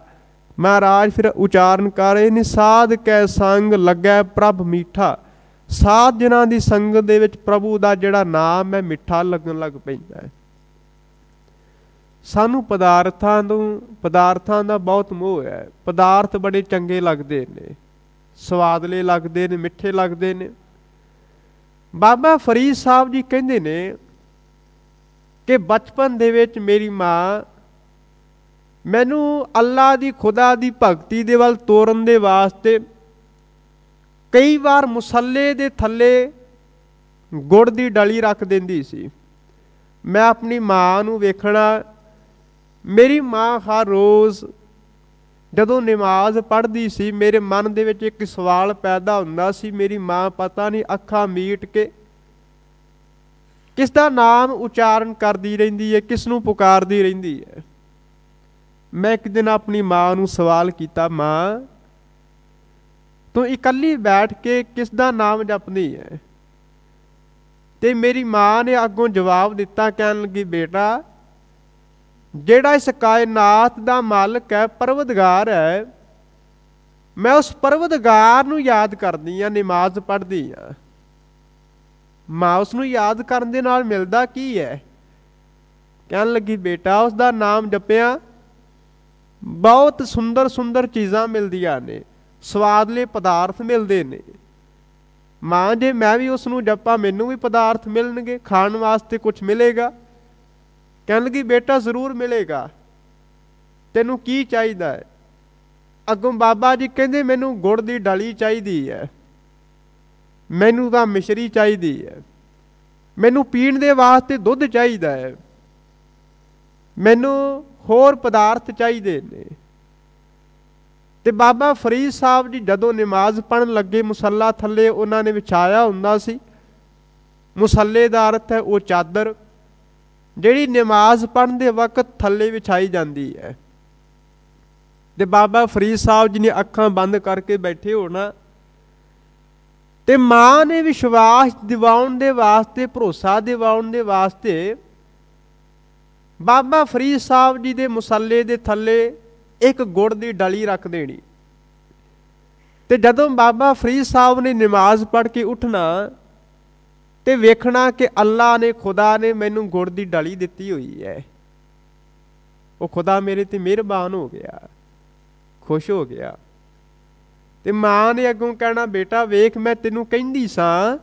महाराज फिर उचारण कर रहे ने, साध कै संग लगै प्रभ मीठा। साध जनां दी संगत दे विच प्रभु दा जिहड़ा नाम है मिठा लगन लग पैंदा है। सानू पदार्थां दा बहुत मोह है। पदार्थ बड़े चंगे लगदे ने, स्वादले लगदे ने, मिठे लगदे ने। बाबा फरीद साहब जी कहंदे ने कि बचपन दे विच मेरी मां मैनू अल्लाह दी खुदा दी भगती दे वल तोरन दे वास्ते कई बार मुसल्ले दे थल्ले गुड़ दी डली रख देंदी सी। मैं अपनी मां नू वेखना, मेरी मां हर रोज़ जदों नमाज पढ़दी सी मेरे मन दे विच एक सवाल पैदा हुंदा सी, मेरी मां पता नहीं अखां मीट के किस दा नाम उचारण करदी रहिंदी है, किस नू पुकारदी रहिंदी है। मैं एक दिन अपनी मां नू सवाल किया, मां तू इकल्ली बैठ के किस दा नाम जपदी है? ते मेरी मां ने अगों जवाब दिता, कहन लगी, बेटा जेड़ा इस कायनात दा मालिक है, परवतगार है, मैं उस परवतगार नू याद करदी हाँ, नमाज पढ़दी हाँ। मां उसनू याद करन दे नाल मिलदा की है? कहन लगी, बेटा उस दा नाम जपिया बहुत सुंदर सुंदर चीज़ां मिलदियां ने, स्वादले पदार्थ मिलते ने। मां जे मैं भी उसनू जपा मैनू भी पदार्थ मिलणगे, खाण वास्ते कुछ मिलेगा? कहन लगी, बेटा जरूर मिलेगा, तेनू की चाहिदा है? अगों बाबा जी कहंदे मैनू गुड़ दी डली चाहिदी है, मैनू तां मिश्री चाहिदी है, मैनू पीण दे वास्ते दुध चाहिदा है, मैनू होर पदार्थ चाहिदे ने। ते बाबा फरीद साहब जी जदों नमाज पढ़न लगे मुसल्ला थल्ले उन्होंने विछाया हुंदा सी। मुसल्ले दा अर्थ है वो चादर जिहड़ी नमाज पढ़न दे वक्त थल्ले विछाई जाती है। ते बाबा फरीद साहब जी ने अखां बंद करके बैठे होना, ते मां ने विश्वास दिवाउण दे वास्ते, भरोसा दिवाउण दे वास्ते बाबा फरीद साहब जी दे मुसल्ले दे थल्ले एक गुड़ दी डली रख देनी। ते जदों बाबा फरीद साहब ने नमाज पढ़ के उठना ते वेखना कि अल्लाह ने, खुदा ने मैनू गुड़ दी डली दिती हुई है। वो खुदा मेरे ते मेहरबान हो गया, खुश हो गया। ते मां ने अगों कहना, बेटा वेख मैं तेनू कहंदी सां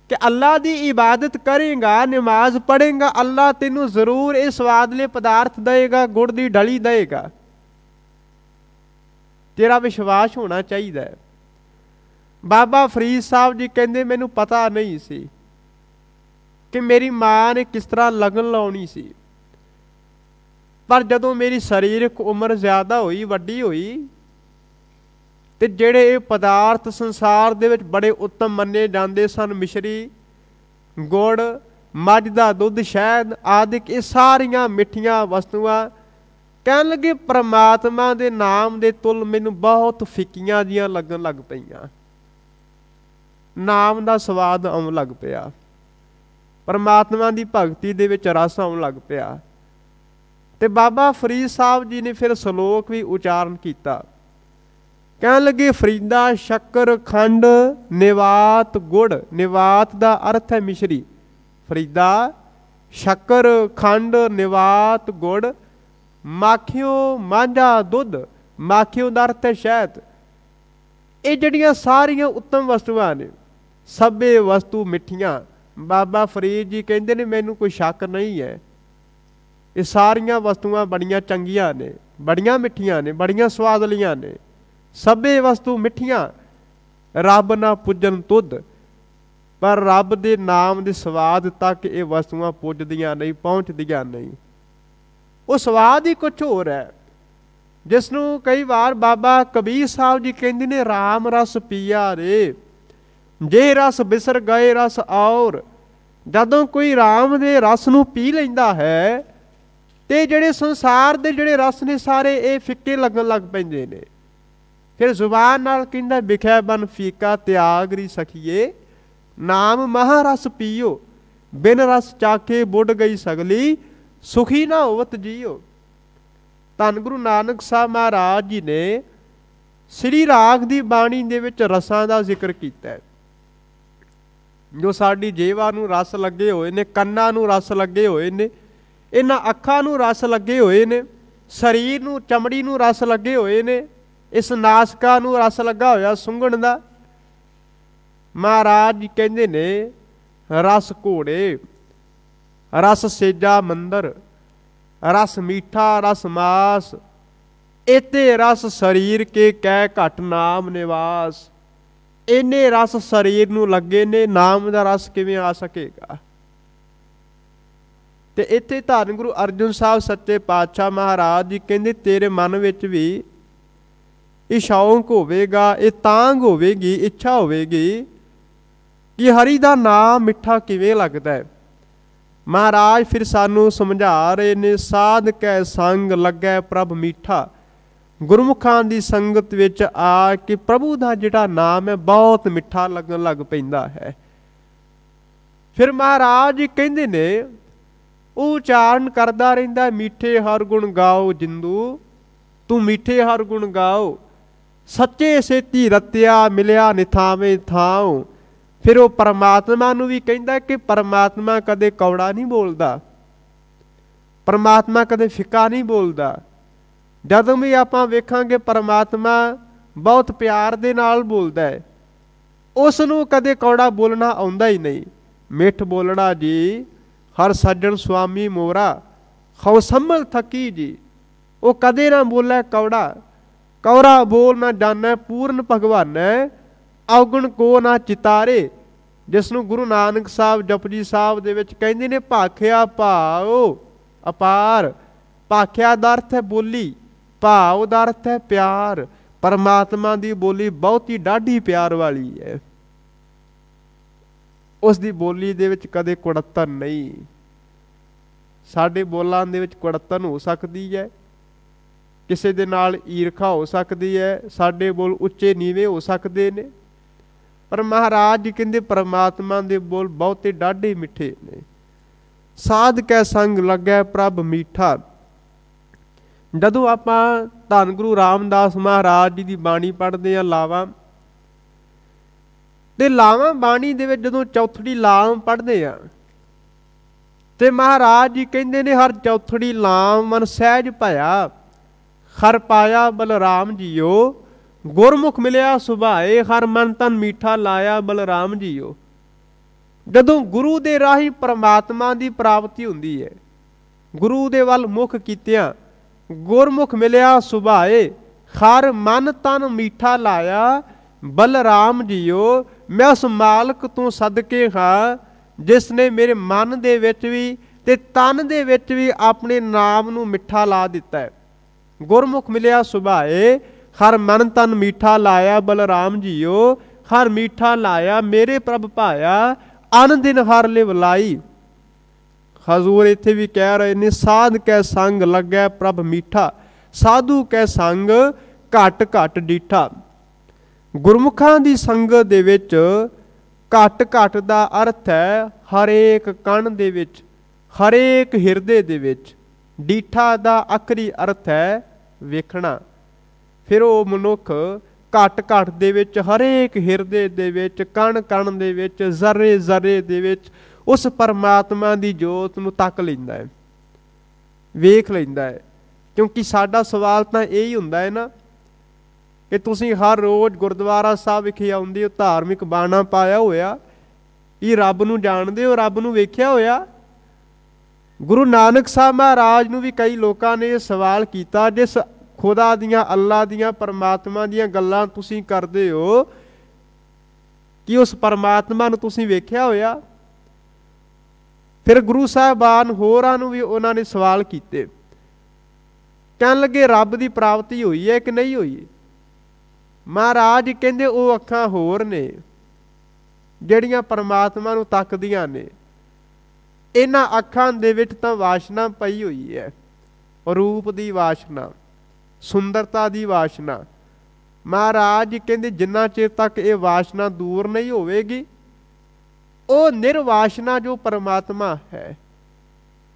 कि अल्लाह दी इबादत करेगा, नमाज पढ़ेगा, अल्लाह तेनू जरूर ये स्वादले पदार्थ देगा, गुड़ दी डली देगा। तेरा विश्वास होना चाहिए। बाबा फरीद साहब जी कहंदे मैनू पता नहीं सी कि मेरी मां ने किस तरह लगन लाउणी सी, पर जदों मेरी शरीरक उम्र ज़्यादा हुई, वड्डी हुई, ते जेड़े ये पदार्थ संसार दे विच बड़े उत्तम मन्ने जांदे सन, मिश्री, गुड़, मझ दा दुध, शहद आदि, ये सारियां मिठियां वस्तुआं कहन लगे परमात्मा दे नाम दे तुल मैनू बहुत फिक्कियां जियां लगन लग पईयां। नाम दा स्वाद आउण लग पिया, परमात्मा दी भगती दे विच रस आउण लग पिया। ते बाबा फरीद साहब जी ने फिर सलोक भी उचारण कीता। कहन लगे, फरीदा शक्कर खंड निवात गुड़। निवात दा अर्थ है मिश्री। फरीदा शक्कर खंड निवात गुड़, माखियों मांझा दुध, माखियों दा अर्थ है शहद। ये जड़ियां सारियां उत्तम वस्तुआं ने, सभे वस्तु मिठियां। बाबा फरीद जी कहंदे ने मैनू कोई शक नहीं है, ये सारियां वस्तुआं बड़ियां चंगियां ने, बड़ियां मिठियां ने, बड़ियां स्वादलियां ने, सभे वस्तु मिठियां। रब ना पुजन तुद, पर रब दे नाम दे स्वाद तक ये वस्तुआं पुजदियां नहीं, पहुंचदियां नहीं। वो स्वाद ही कुछ होर है, जिसनों कई बार बाबा कबीर साहब जी कहते ने, राम रस पिया रे जे रस बिसर गए रस और। जदों कोई राम दे रस नूं पी लैंदा है ते जिहड़े संसार दे जिहड़े रस ने सारे ये फिक्के लगन लग पैंदे ने। फिर जुबान नाल कहंदा, विखै बन फीका त्याग री सखिए, नाम महारस पियो, बिन रस चाखे बुढ़ गई सगली, सुखी ना होवत जियो। ਧੰਨ ਗੁਰੂ ਨਾਨਕ ਸਾਹਿਬ ਮਹਾਰਾਜ ਜੀ ਨੇ ਸ੍ਰੀ ਰਾਗ ਦੀ ਬਾਣੀ ਦੇ ਵਿੱਚ ਰਸਾਂ ਦਾ ਜ਼ਿਕਰ ਕੀਤਾ ਹੈ। ਜੋ ਸਾਡੀ ਜੀਵਾ ਨੂੰ ਰਸ ਲੱਗੇ ਹੋਏ ਨੇ, ਕੰਨਾਂ ਨੂੰ ਰਸ ਲੱਗੇ ਹੋਏ ਨੇ, ਇਹਨਾਂ ਅੱਖਾਂ ਨੂੰ ਰਸ ਲੱਗੇ ਹੋਏ ਨੇ, ਸਰੀਰ ਨੂੰ, ਚਮੜੀ ਨੂੰ ਰਸ ਲੱਗੇ ਹੋਏ ਨੇ, ਇਸ ਨਾਸਕਾ ਨੂੰ ਰਸ ਲੱਗਾ ਹੋਇਆ ਸੁੰਘਣ ਦਾ। ਮਹਾਰਾਜ ਜੀ ਕਹਿੰਦੇ ਨੇ ਰਸ ਘੋੜੇ, ਰਸ ਸੇਜਾ ਮੰਦਰ, ਰਸ ਮੀਠਾ, ਰਸ ਮਾਸ, ਇਤੇ ਰਸ ਸਰੀਰ ਕੇ ਕਹਿ ਘਟ ਨਾਮ ਨਿਵਾਸ। ਇੰਨੇ ਰਸ ਸਰੀਰ ਨੂੰ ਲੱਗੇ ਨੇ, ਨਾਮ ਦਾ ਰਸ ਕਿਵੇਂ ਆ ਸਕੇਗਾ? ਤੇ ਇੱਥੇ ਧੰਨ ਗੁਰੂ ਅਰਜਨ ਸਾਹਿਬ ਸੱਚੇ ਪਾਤਸ਼ਾਹ ਮਹਾਰਾਜ ਜੀ ਕਹਿੰਦੇ ਤੇਰੇ ਮਨ ਵਿੱਚ ਵੀ ਇਹ ਸ਼ੌਂਕ ਹੋਵੇਗਾ, ਇਹ ਤਾਂਘ ਹੋਵੇਗੀ, ਇੱਛਾ ਹੋਵੇਗੀ ਕਿ ਹਰੀ ਦਾ ਨਾਮ ਮਿੱਠਾ ਕਿਵੇਂ ਲੱਗਦਾ ਹੈ। ਮਹਾਰਾਜ ਫਿਰ ਸਾਨੂੰ ਸਮਝਾ ਰਹੇ ਨੇ, ਸਾਧ ਕੈ ਸੰਗ ਲੱਗੈ ਪ੍ਰਭ ਮੀਠਾ। ਗੁਰਮੁਖਾਂ ਦੀ ਸੰਗਤ ਵਿੱਚ ਆ ਕੇ ਪ੍ਰਭੂ ਦਾ ਜਿਹੜਾ ਨਾਮ ਹੈ ਬਹੁਤ ਮਿੱਠਾ ਲੱਗਣ ਲੱਗ ਪੈਂਦਾ ਹੈ। ਫਿਰ ਮਹਾਰਾਜ ਜੀ ਕਹਿੰਦੇ ਨੇ ਉਹ ਉਚਾਰਨ ਕਰਦਾ ਰਹਿੰਦਾ, ਮਿੱਠੇ ਹਰ ਗੁਣ ਗਾਓ ਜਿੰਦੂ, ਤੂੰ ਮਿੱਠੇ ਹਰ ਗੁਣ ਗਾਓ, ਸੱਚੇ ਸੇਤੀ ਰਤਿਆ ਮਿਲਿਆ ਨਿਥਾਵੇਂ ਥਾਉ। ਫਿਰ ਉਹ ਪਰਮਾਤਮਾ ਨੂੰ ਵੀ ਕਹਿੰਦਾ ਕਿ ਪਰਮਾਤਮਾ ਕਦੇ ਕੌੜਾ ਨਹੀਂ ਬੋਲਦਾ, ਪਰਮਾਤਮਾ ਕਦੇ ਫਿੱਕਾ ਨਹੀਂ ਬੋਲਦਾ। ਜਦੋਂ ਵੀ ਆਪਾਂ ਵੇਖਾਂਗੇ ਪਰਮਾਤਮਾ ਬਹੁਤ ਪਿਆਰ ਦੇ ਨਾਲ ਬੋਲਦਾ ਹੈ, ਉਸ ਨੂੰ ਕਦੇ ਕੌੜਾ ਬੋਲਣਾ ਆਉਂਦਾ ਹੀ ਨਹੀਂ। ਮਿੱਠ ਬੋਲਣਾ ਜੀ ਹਰ ਸੱਜਣ ਸੁਆਮੀ ਮੋਰਾ, ਖਉ ਸੰਭਲ ਥਕੀ ਜੀ। ਉਹ ਕਦੇ ਨਾ ਬੋਲੇ ਕੌੜਾ, ਕੌੜਾ ਬੋਲ ਨਾ ਜਾਣੈ ਪੂਰਨ ਭਗਵਾਨੈ, ਔਗਣ ਕੋ ਨਾ ਚਿਤਾਰੇ। ਜਿਸ ਨੂੰ ਗੁਰੂ ਨਾਨਕ ਸਾਹਿਬ ਜਪਜੀ ਸਾਹਿਬ ਦੇ ਵਿੱਚ ਕਹਿੰਦੇ ਨੇ ਭਾਖਿਆ ਭਾਉ ਅਪਾਰ। ਭਾਖਿਆ ਦਾ ਅਰਥ ਹੈ ਬੋਲੀ, ਭਾਵ ਦਾ ਅਰਥ ਹੈ ਪਿਆਰ। ਪਰਮਾਤਮਾ ਦੀ ਬੋਲੀ ਬਹੁਤ ਹੀ ਡਾਢੀ ਪਿਆਰ ਵਾਲੀ ਹੈ। ਉਸ ਦੀ ਬੋਲੀ ਦੇ ਵਿੱਚ ਕਦੇ ਕੁੜੱਤਣ ਨਹੀਂ। ਸਾਡੇ ਬੋਲਾਂ ਦੇ ਵਿੱਚ ਕੁੜੱਤਣ ਹੋ ਸਕਦੀ ਹੈ, ਕਿਸੇ ਦੇ ਨਾਲ ਈਰਖਾ ਹੋ ਸਕਦੀ ਹੈ, ਸਾਡੇ ਬੋਲ ਉੱਚੇ ਨੀਵੇਂ ਹੋ ਸਕਦੇ ਨੇ, ਪਰ ਮਹਾਰਾਜ ਜੀ ਕਹਿੰਦੇ ਪਰਮਾਤਮਾ ਦੇ ਬੋਲ ਬਹੁਤੇ ਡਾਢੇ ਮਿੱਠੇ ਨੇ। ਸਾਧ ਕੈ ਸੰਗ ਲੱਗੈ ਪ੍ਰਭ ਮੀਠਾ। ਜਦੋਂ ਆਪਾਂ ਧੰਨ ਗੁਰੂ ਰਾਮਦਾਸ ਮਹਾਰਾਜ ਜੀ ਦੀ ਬਾਣੀ ਪੜ੍ਹਦੇ ਹਾਂ ਲਾਵਾਂ, ਤੇ ਲਾਵਾਂ ਬਾਣੀ ਦੇ ਵਿੱਚ ਜਦੋਂ ਚੌਥੜੀ ਲਾਮ ਪੜ੍ਹਦੇ ਆ ਤੇ ਮਹਾਰਾਜ ਜੀ ਕਹਿੰਦੇ ਨੇ ਹਰ ਚੌਥੜੀ ਲਾਮ ਮਨ ਸਹਿਜ ਭਇਆ, ਹਰ ਪਾਇਆ ਬਲਰਾਮ ਜੀਓ, ਗੁਰਮੁਖ ਮਿਲਿਆ ਸੁਭਾਏ, ਹਰ ਮਨ ਤਨ ਮੀਠਾ ਲਾਇਆ ਬਲਰਾਮ ਜੀਓ। ਜਦੋਂ ਗੁਰੂ ਦੇ ਰਾਹੀਂ ਪਰਮਾਤਮਾ ਦੀ ਪ੍ਰਾਪਤੀ ਹੁੰਦੀ ਹੈ, ਗੁਰੂ ਦੇ ਵੱਲ ਮੁਖ ਕੀਤਿਆਂ ਗੁਰਮੁਖ ਮਿਲਿਆ ਸੁਭਾਏ, ਹਰ ਮਨ ਤਨ ਮੀਠਾ ਲਾਇਆ ਬਲਰਾਮ ਜੀਓ। ਮੈਂ ਉਸ ਮਾਲਕ ਤੋਂ ਸਦਕੇ ਹਾਂ ਜਿਸ ਨੇ ਮੇਰੇ ਮਨ ਦੇ ਵਿੱਚ ਵੀ ਤੇ ਤਨ ਦੇ ਵਿੱਚ ਵੀ ਆਪਣੇ ਨਾਮ ਨੂੰ ਮਿੱਠਾ ਲਾ ਦਿੱਤਾ ਹੈ। ਗੁਰਮੁਖ ਮਿਲਿਆ ਸੁਭਾਏ, ਹਰ ਮਨ ਤਨ ਮੀਠਾ ਲਾਇਆ ਬਲਰਾਮ ਜੀਓ। ਹਰ ਮੀਠਾ ਲਾਇਆ ਮੇਰੇ ਪ੍ਰਭ ਭਾਇਆ, ਅਨ ਦਿਨ ਹਰ ਲਿਵ ਲਾਈ। ਹਜ਼ੂਰ ਇੱਥੇ ਵੀ ਕਹਿ ਰਹੇ ਨੇ ਸਾਧ ਕੈ ਸੰਗ ਲੱਗੈ ਪ੍ਰਭ ਮੀਠਾ, ਸਾਧੂ ਕੈ ਸੰਗ ਘਟ ਘਟ ਡੀਠਾ। ਗੁਰਮੁਖਾਂ ਦੀ ਸੰਗਤ ਦੇ ਵਿੱਚ ਘਟ ਘਟ ਦਾ ਅਰਥ ਹੈ ਹਰੇਕ ਕਣ ਦੇ ਵਿੱਚ, ਹਰੇਕ ਹਿਰਦੇ ਦੇ ਵਿੱਚ। ਡੀਠਾ ਦਾ ਆਖਰੀ ਅਰਥ ਹੈ ਵੇਖਣਾ। ਫਿਰ ਉਹ ਮਨੁੱਖ ਘਟ ਘਟ ਦੇ ਵਿੱਚ, ਹਰੇਕ ਹਿਰਦੇ ਦੇ ਵਿੱਚ, ਕਣ ਕਣ ਦੇ ਵਿੱਚ, ਜ਼ਰੇ ਜ਼ਰੇ ਦੇ ਵਿੱਚ ਉਸ ਪਰਮਾਤਮਾ ਦੀ ਜੋਤ ਨੂੰ ਤੱਕ ਲੈਂਦਾ ਹੈ, ਵੇਖ ਲੈਂਦਾ ਹੈ। ਕਿਉਂਕਿ ਸਾਡਾ ਸਵਾਲ ਤਾਂ ਇਹੀ ਹੁੰਦਾ ਹੈ ਨਾ ਕਿ ਤੁਸੀਂ ਹਰ ਰੋਜ਼ ਗੁਰਦੁਆਰਾ ਸਾਹਿਬ ਵਿਖੇ ਆਉਂਦੇ ਹੋ, ਧਾਰਮਿਕ ਬਾਣਾ ਪਾਇਆ ਹੋਇਆ, ਇਹ ਰੱਬ ਨੂੰ ਜਾਣਦੇ ਹੋ, ਰੱਬ ਨੂੰ ਵੇਖਿਆ ਹੋਇਆ? ਗੁਰੂ ਨਾਨਕ ਸਾਹਿਬ ਮਹਾਰਾਜ ਨੂੰ ਵੀ ਕਈ ਲੋਕਾਂ ਨੇ ਇਹ ਸਵਾਲ ਕੀਤਾ, ਜਿਸ ਖੁਦਾ ਦੀਆਂ, ਅੱਲਾ ਦੀਆਂ, ਪਰਮਾਤਮਾ ਦੀਆਂ ਗੱਲਾਂ ਤੁਸੀਂ ਕਰਦੇ ਹੋ, ਕਿ ਉਸ ਪਰਮਾਤਮਾ ਨੂੰ ਤੁਸੀਂ ਵੇਖਿਆ ਹੋਇਆ? ਫਿਰ ਗੁਰੂ ਸਾਹਿਬਾਨ ਹੋਰਾਂ ਨੂੰ ਵੀ ਉਹਨਾਂ ਨੇ ਸਵਾਲ ਕੀਤੇ, ਕਹਿਣ ਲੱਗੇ ਰੱਬ ਦੀ ਪ੍ਰਾਪਤੀ ਹੋਈ ਹੈ ਕਿ ਨਹੀਂ ਹੋਈ? ਮਹਾਰਾਜ ਕਹਿੰਦੇ ਉਹ ਅੱਖਾਂ ਹੋਰ ਨੇ ਜਿਹੜੀਆਂ ਪਰਮਾਤਮਾ ਨੂੰ ਤੱਕਦੀਆਂ ਨੇ। ਇਹਨਾਂ ਅੱਖਾਂ ਦੇ ਵਿੱਚ ਤਾਂ ਵਾਸ਼ਨਾ ਪਈ ਹੋਈ ਹੈ, ਰੂਪ ਦੀ ਵਾਸ਼ਨਾ, ਸੁੰਦਰਤਾ ਦੀ ਵਾਸ਼ਨਾ। ਮਹਾਰਾਜ ਕਹਿੰਦੇ ਜਿੰਨਾ ਚਿਰ ਤੱਕ ਇਹ ਵਾਸ਼ਨਾ ਦੂਰ ਨਹੀਂ ਹੋਵੇਗੀ, ਉਹ ਨਿਰਵਾਸ਼ਨਾ ਜੋ ਪਰਮਾਤਮਾ ਹੈ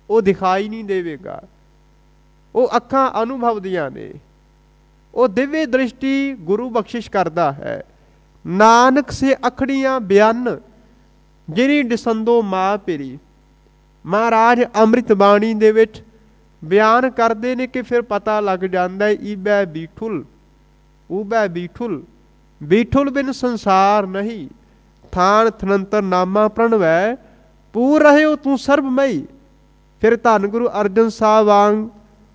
ਉਹ ਦਿਖਾਈ ਨਹੀਂ ਦੇਵੇਗਾ। ਉਹ ਅੱਖਾਂ ਅਨੁਭਵ ਦੀਆਂ ਨੇ। ਉਹ ਦਿव्य ਦ੍ਰਿਸ਼ਟੀ ਗੁਰੂ ਬਖਸ਼ਿਸ਼ ਕਰਦਾ ਹੈ। ਨਾਨਕ ਸੇ ਅਖੜੀਆਂ ਬਿਆਨ ਜਿਨੀ ਡਿਸੰਦੋ ਮਾਂ ਪੇਰੀ। ਮਹਾਰਾਜ ਅੰਮ੍ਰਿਤ ਬਾਣੀ ਦੇ ਵਿੱਚ ਬਿਆਨ ਕਰਦੇ ਨੇ ਕਿ ਫਿਰ ਪਤਾ ਲੱਗ ਜਾਂਦਾ ਈਬੈ ਬੀਠੁਲ ਊਬੈ ਬੀਠੁਲ, ਬੀਠੁਲ ਬਿਨ ਸੰਸਾਰ ਨਹੀਂ। ਥਾਨ ਥਨੰਤਰ ਨਾਮਾ ਪ੍ਰਣਵੈ, ਪੂਰ ਰਹੇ ਹੋ ਤੂੰ ਸਰਬਮਈ। ਫਿਰ ਧੰਨ ਗੁਰੂ ਅਰਜਨ ਸਾਹਿਬ ਵਾਂਗ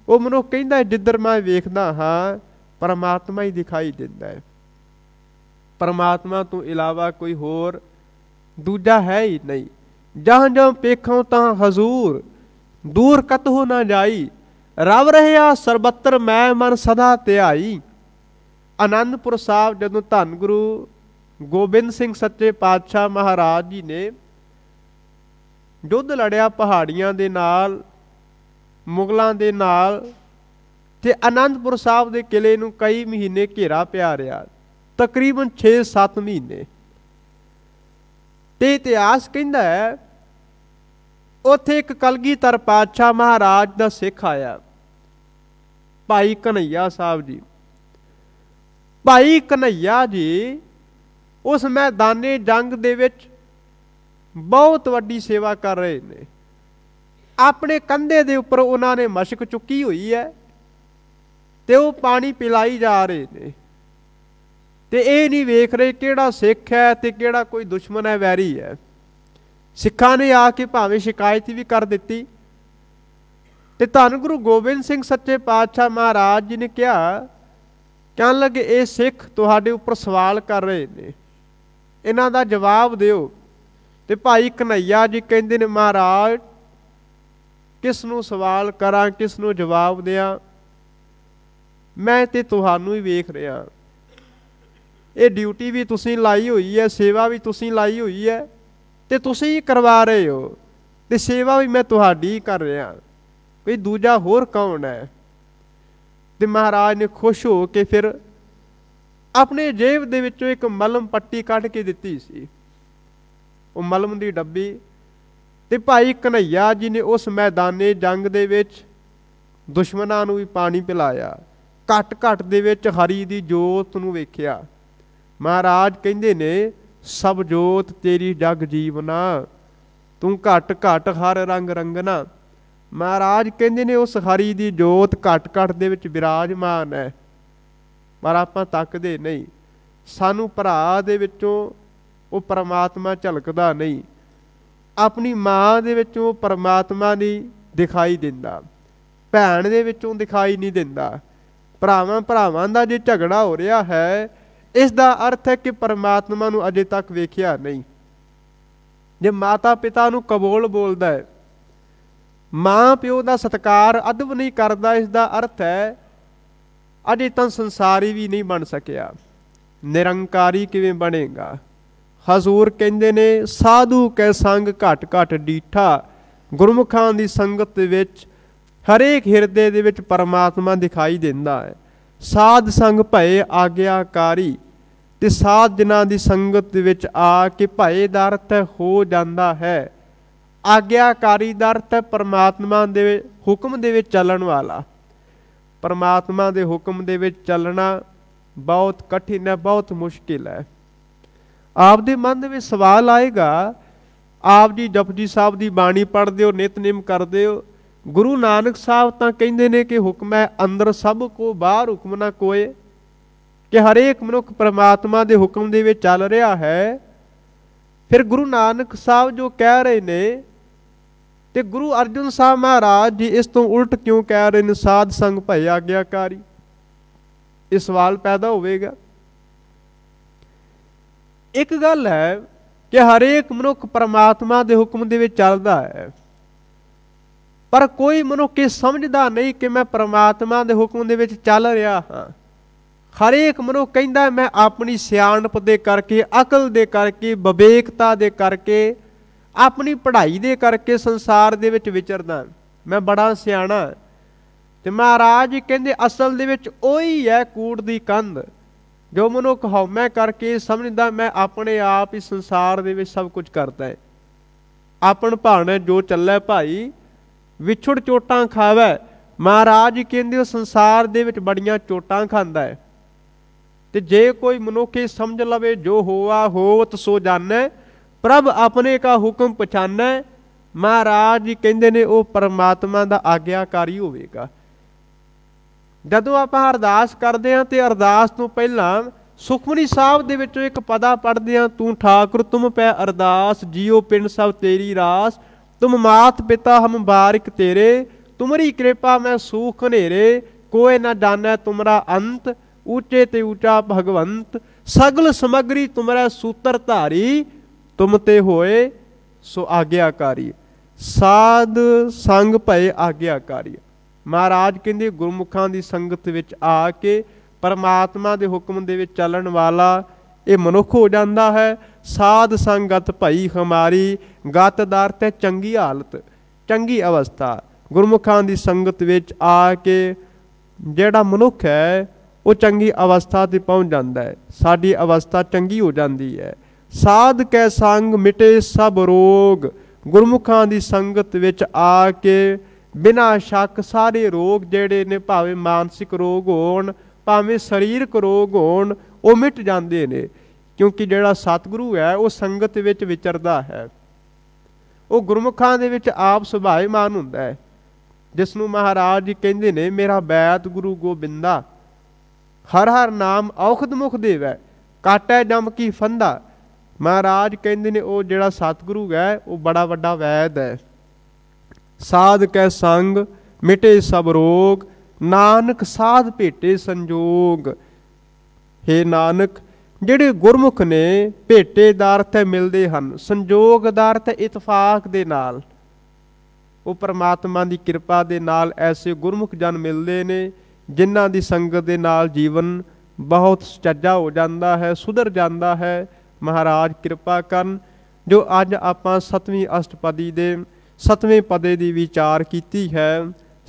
ਉਹ ਮਨੁੱਖ ਕਹਿੰਦਾ ਜਿੱਧਰ ਮੈਂ ਵੇਖਦਾ ਹਾਂ ਪਰਮਾਤਮਾ ਹੀ ਦਿਖਾਈ ਦਿੰਦਾ ਹੈ। ਪਰਮਾਤਮਾ ਤੋਂ ਇਲਾਵਾ ਕੋਈ ਹੋਰ ਦੂਜਾ ਹੈ ਹੀ ਨਹੀਂ। ਜਹਾਂ ਜਹਾਂ ਪੇਖੋਂ ਤਾਂ ਹਜ਼ੂਰ, ਦੂਰ ਕਤਹੁ ਨਾ ਜਾਈ। ਰਵ ਰਹਿਆ ਸਰਬੱਤਰ ਮੈਂ ਮਨ ਸਦਾ ਧਿਆਈ। ਆਨੰਦਪੁਰ ਸਾਹਿਬ ਜਦੋਂ ਧੰਨ ਗੁਰੂ ਗੋਬਿੰਦ ਸਿੰਘ ਸੱਚੇ ਪਾਤਸ਼ਾਹ ਮਹਾਰਾਜ ਜੀ ਨੇ ਯੁੱਧ ਲੜਿਆ ਪਹਾੜੀਆਂ ਦੇ ਨਾਲ, ਮੁਗਲਾਂ ਦੇ ਨਾਲ, ਤੇ ਆਨੰਦਪੁਰ ਸਾਹਿਬ ਦੇ ਕਿਲੇ ਨੂੰ ਕਈ ਮਹੀਨੇ ਘੇਰਾ ਪਿਆ ਰਿਹਾ, ਤਕਰੀਬਨ 6-7 ਮਹੀਨੇ। ਤੇ ਇਤਿਹਾਸ ਕਹਿੰਦਾ ਹੈ ਉੱਥੇ ਇੱਕ ਕਲਗੀਧਰ ਪਾਤਸ਼ਾਹ ਮਹਾਰਾਜ ਦਾ ਸਿੱਖ ਆਇਆ, ਭਾਈ ਕਨ੍ਹਈਆ ਸਾਹਿਬ ਜੀ। ਭਾਈ ਕਨ੍ਹਈਆ ਜੀ ਉਸ ਮੈਦਾਨੇ ਜੰਗ ਦੇ ਵਿੱਚ ਬਹੁਤ ਵੱਡੀ ਸੇਵਾ ਕਰ ਰਹੇ ਨੇ। ਆਪਣੇ ਕੰਧੇ ਦੇ ਉੱਪਰ ਉਹਨਾਂ ਨੇ ਮਸ਼ਕ ਚੁੱਕੀ ਹੋਈ ਹੈ ਤੇ ਉਹ ਪਾਣੀ ਪਿਲਾਈ ਜਾ ਰਹੇ ਨੇ, ਤੇ ਇਹ ਨਹੀਂ ਵੇਖ ਰਹੇ ਕਿਹੜਾ ਸਿੱਖ ਹੈ ਤੇ ਕਿਹੜਾ ਕੋਈ ਦੁਸ਼ਮਣ ਹੈ, ਵੈਰੀ ਹੈ। ਸਿੱਖਾਂ ਨੇ ਆ ਕੇ ਭਾਵੇਂ ਸ਼ਿਕਾਇਤ ਵੀ ਕਰ ਦਿੱਤੀ, ਤੇ ਧੰਨ ਗੁਰੂ ਗੋਬਿੰਦ ਸਿੰਘ ਸੱਚੇ ਪਾਤਸ਼ਾਹ ਮਹਾਰਾਜ ਜੀ ਨੇ ਕਿਹਾ, ਕਹਿਣ ਲੱਗੇ ਇਹ ਸਿੱਖ ਤੁਹਾਡੇ ਉੱਪਰ ਸਵਾਲ ਕਰ ਰਹੇ ਨੇ, ਇਹਨਾਂ ਦਾ ਜਵਾਬ ਦਿਓ। ਤੇ ਭਾਈ ਕਨ੍ਹਈਆ ਜੀ ਕਹਿੰਦੇ ਨੇ ਮਹਾਰਾਜ ਕਿਸ ਨੂੰ ਸਵਾਲ ਕਰਾਂ, ਕਿਸ ਨੂੰ ਜਵਾਬ ਦਿਆਂ, ਮੈਂ ਤੇ ਤੁਹਾਨੂੰ ਹੀ ਵੇਖ ਰਿਹਾ। ਇਹ ਡਿਊਟੀ ਵੀ ਤੁਸੀਂ ਲਾਈ ਹੋਈ ਹੈ, ਸੇਵਾ ਵੀ ਤੁਸੀਂ ਲਾਈ ਹੋਈ ਹੈ, ਤੇ ਤੁਸੀਂ ਹੀ ਕਰਵਾ ਰਹੇ ਹੋ, ਤੇ ਸੇਵਾ ਵੀ ਮੈਂ ਤੁਹਾਡੀ ਹੀ ਕਰ ਰਿਹਾ, ਕੋਈ ਦੂਜਾ ਹੋਰ ਕੌਣ ਹੈ। ਤੇ ਮਹਾਰਾਜ ਨੇ ਖੁਸ਼ ਹੋ ਕੇ ਫਿਰ ਆਪਣੇ ਜੇਬ ਦੇ ਵਿੱਚੋਂ ਇੱਕ ਮਲਮ ਪੱਟੀ ਕੱਢ ਕੇ ਦਿੱਤੀ ਸੀ, ਉਹ ਮਲਮ ਦੀ ਡੱਬੀ। ਤੇ ਭਾਈ ਕਨ੍ਹਈਆ ਜੀ ਨੇ ਉਸ ਮੈਦਾਨੇ ਜੰਗ ਦੇ ਵਿੱਚ ਦੁਸ਼ਮਣਾਂ ਨੂੰ ਵੀ ਪਾਣੀ ਪਿਲਾਇਆ, ਘੱਟ ਘੱਟ ਦੇ ਵਿੱਚ ਹਰੀ ਦੀ ਜੋਤ ਨੂੰ ਵੇਖਿਆ। ਮਹਾਰਾਜ ਕਹਿੰਦੇ ਨੇ ਸਭ ਜੋਤ ਤੇਰੀ ਜਗ ਜੀਵਨਾ, ਤੂੰ ਘੱਟ ਘੱਟ ਹਰ ਰੰਗ ਰੰਗਨਾ। ਮਹਾਰਾਜ ਕਹਿੰਦੇ ਨੇ ਉਸ ਹਰੀ ਦੀ ਜੋਤ ਘੱਟ ਘੱਟ ਦੇ ਵਿੱਚ ਬਿਰਾਜਮਾਨ ਹੈ, ਪਰ ਆਪਾਂ ਤੱਕਦੇ ਨਹੀਂ। ਸਾਨੂੰ ਭਰਾ ਦੇ ਵਿੱਚੋਂ ਉਹ ਪਰਮਾਤਮਾ ਝਲਕਦਾ ਨਹੀਂ, ਆਪਣੀ ਮਾਂ ਦੇ ਵਿੱਚੋਂ ਪਰਮਾਤਮਾ ਨਹੀਂ ਦਿਖਾਈ ਦਿੰਦਾ, ਭੈਣ ਦੇ ਵਿੱਚੋਂ ਦਿਖਾਈ ਨਹੀਂ ਦਿੰਦਾ। ਭਰਾਵਾਂ ਭਰਾਵਾਂ ਦਾ ਜੇ ਝਗੜਾ ਹੋ ਰਿਹਾ ਹੈ, ਇਸ ਦਾ ਅਰਥ ਹੈ ਕਿ ਪਰਮਾਤਮਾ ਨੂੰ ਅਜੇ ਤੱਕ ਵੇਖਿਆ ਨਹੀਂ। ਜੇ ਮਾਤਾ ਪਿਤਾ ਨੂੰ ਕਬੋਲ ਬੋਲਦਾ ਹੈ, ਮਾਂ ਪਿਓ ਦਾ ਸਤਿਕਾਰ ਅਦਬ ਨਹੀਂ ਕਰਦਾ, ਇਸ ਦਾ ਅਰਥ ਹੈ ਅਜੇ ਤਾਂ ਸੰਸਾਰੀ ਵੀ ਨਹੀਂ ਬਣ ਸਕਿਆ, ਨਿਰੰਕਾਰੀ ਕਿਵੇਂ ਬਣੇਗਾ। ਹਜ਼ੂਰ ਕਹਿੰਦੇ ਨੇ ਸਾਧੂ ਕੈ ਸੰਗ ਘੱਟ ਘੱਟ ਡੀਠਾ, ਗੁਰਮੁਖਾਂ ਦੀ ਸੰਗਤ ਵਿੱਚ ਹਰੇਕ ਹਿਰਦੇ ਦੇ ਵਿੱਚ ਪਰਮਾਤਮਾ ਦਿਖਾਈ ਦਿੰਦਾ ਹੈ। ਸਾਧ ਸੰਗ ਭਏ ਆਗਿਆਕਾਰੀ, ਤੇ ਸਾਧ ਜਨਾਂ ਦੀ ਸੰਗਤ ਦੇ ਵਿੱਚ ਆ ਕੇ ਭਏ ਦਾ ਅਰਥ ਹੋ ਜਾਂਦਾ ਹੈ, ਆਗਿਆਕਾਰੀ ਦਾ ਅਰਥ ਹੈ ਪਰਮਾਤਮਾ ਦੇ ਹੁਕਮ ਦੇ ਵਿੱਚ ਚੱਲਣ ਵਾਲਾ। ਪਰਮਾਤਮਾ ਦੇ ਹੁਕਮ ਦੇ ਵਿੱਚ ਚੱਲਣਾ ਬਹੁਤ ਕਠਿਨ ਹੈ, ਬਹੁਤ ਮੁਸ਼ਕਿਲ ਹੈ। ਆਪ ਦੇ ਮਨ ਦੇ ਵਿੱਚ ਸਵਾਲ ਆਏਗਾ, ਆਪ ਜੀ ਜਪਜੀ ਸਾਹਿਬ ਦੀ ਬਾਣੀ ਪੜ੍ਹਦੇ ਹੋ, ਨਿਤਨੇਮ ਕਰਦੇ ਹੋ, ਗੁਰੂ ਨਾਨਕ ਸਾਹਿਬ ਤਾਂ ਕਹਿੰਦੇ ਨੇ ਕਿ ਹੁਕਮ ਹੈ ਅੰਦਰ ਸਭ ਕੋ ਬਾਹਰ ਹੁਕਮ ਨਾ ਕੋਏ, ਕਿ ਹਰੇਕ ਮਨੁੱਖ ਪਰਮਾਤਮਾ ਦੇ ਹੁਕਮ ਦੇ ਵਿੱਚ ਚੱਲ ਰਿਹਾ ਹੈ। ਫਿਰ ਗੁਰੂ ਨਾਨਕ ਸਾਹਿਬ ਜੋ ਕਹਿ ਰਹੇ ਨੇ, ਤੇ ਗੁਰੂ ਅਰਜਨ ਸਾਹਿਬ ਮਹਾਰਾਜ ਜੀ ਇਸ ਤੋਂ ਉਲਟ ਕਿਉਂ ਕਹਿ ਰਹੇ ਨੇ ਸਾਧ ਸੰਗ ਭਏ ਆਗਿਆਕਾਰੀ? ਇਹ ਸਵਾਲ ਪੈਦਾ ਹੋਵੇਗਾ। ਇੱਕ ਗੱਲ ਹੈ ਕਿ ਹਰੇਕ ਮਨੁੱਖ ਪਰਮਾਤਮਾ ਦੇ ਹੁਕਮ ਦੇ ਵਿੱਚ ਚੱਲਦਾ ਹੈ, ਪਰ ਕੋਈ ਮਨੁੱਖ ਇਹ ਸਮਝਦਾ ਨਹੀਂ ਕਿ ਮੈਂ ਪਰਮਾਤਮਾ ਦੇ ਹੁਕਮ ਦੇ ਵਿੱਚ ਚੱਲ ਰਿਹਾ ਹਾਂ। ਹਰੇਕ ਮਨੁੱਖ ਕਹਿੰਦਾ ਮੈਂ ਆਪਣੀ ਸਿਆਣਪ ਦੇ ਕਰਕੇ, ਅਕਲ ਦੇ ਕਰਕੇ, ਵਿਵੇਕਤਾ ਦੇ ਕਰਕੇ, ਆਪਣੀ ਪੜ੍ਹਾਈ ਦੇ ਕਰਕੇ ਸੰਸਾਰ ਦੇ ਵਿੱਚ ਵਿਚਰਦਾ, ਮੈਂ ਬੜਾ ਸਿਆਣਾ। ਤੇ ਮਹਾਰਾਜ ਕਹਿੰਦੇ ਅਸਲ ਦੇ ਵਿੱਚ ਉਹੀ ਹੈ ਕੂੜ ਦੀ ਕੰਧ, ਜੋ ਮਨੁੱਖ ਹਉਮੈ ਕਰਕੇ ਸਮਝਦਾ ਮੈਂ ਆਪਣੇ ਆਪ ਹੀ ਸੰਸਾਰ ਦੇ ਵਿੱਚ ਸਭ ਕੁਝ ਕਰਦਾ ਹੈ। ਆਪਣ ਭਾਣੇ ਜੋ ਚੱਲੇ ਭਾਈ, ਵਿਛੜ ਚੋਟਾਂ ਖਾਵੈ महाराज जी कहते संसार दे विच बड़ियां चोटां खांदा है, ते जे कोई मनुख ये समझ लवे जो होआ होत सो जानै, प्रभ अपने का हुक्म पछानै। महाराज जी कहते ने वो परमात्मा दा आग्याकारी होवेगा। जदों आपां अरदास करदे हां ते अरदास तो पहलां सुखमनी साहब दे विचों एक पदा पढ़दे हां, तू ठाकुर तुम पै अरदास, जियो पिंड सब तेरी रास, तुम मात पिता हम बारिक तेरे, तुमरी कृपा में सूख नेरे, कोई न जानै तुमरा अंत, ऊंचे ते ऊंचा भगवंत, सगल समग्री तुमरै सूत्र धारी, तुम ते होए सो आग्याकारी, साध संग भय आग्याकारी। महाराज कहते गुरमुखां दी संगत विच आके परमात्मा दे हुक्म दे विच चलन वाला ये मनुख हो जाता है। साध संगत भई हमारी, गत दा अर्थ है चंगी हालत, चंगी अवस्था। गुरमुखां दी संगत विच आके जिहड़ा मनुख है वो चंगी अवस्था ते पहुँच जाता है, साडी अवस्था चंगी हो जाती है। साध कै संग मिटे सब रोग, गुरमुखां दी संगत विच आके बिना शक सारे रोग जिहड़े ने, भावें मानसिक रोग होण भावें शरीरक रोग होण, वो मिट जाते हैं। क्योंकि जिहड़ा सतगुरु है वो संगत विच विचरदा है, वो गुरमुखां दे विच आप सुभाएमान हुंदा है, जिसनूं महाराज जी कहंदे ने मेरा बैत गुरु गोबिंदा, हर हर नाम औखद मुख देवै, काटै जम की फंदा। महाराज कहंदे ने वो जिहड़ा सतगुरु है वो बड़ा वड्डा वैद है। साध कै संग मिटे सब रोग, नानक साध भेटे संजोग। हे नानक जिहड़े गुरमुख ने, भेटे दा अर्थ है मिलदे हन, संजोग दा अर्थ है इतफाक दे नाल, वो परमात्मा दी कृपा दे नाल ऐसे गुरमुख जन मिलदे ने जिन्हां दी संगत दे नाल जीवन बहुत सुचज्जा हो जाता है, सुधर जाता है। महाराज कृपा करन जो अज आपां 7वीं अष्टपदी दे 7वें पदे दी विचार कीती है,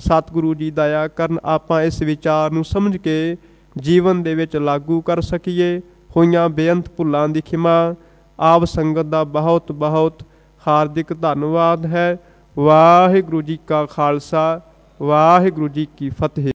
सतगुरु जी दया करन आपां इस विचार नूं समझ के जीवन दे विच लागू कर सकीए। होइयां बेअंत भुल्लां दी खिमा। आप संगत दा बहुत बहुत हार्दिक धन्नवाद है। वाहिगुरू जी का खालसा, वाहिगुरू जी की फतेह।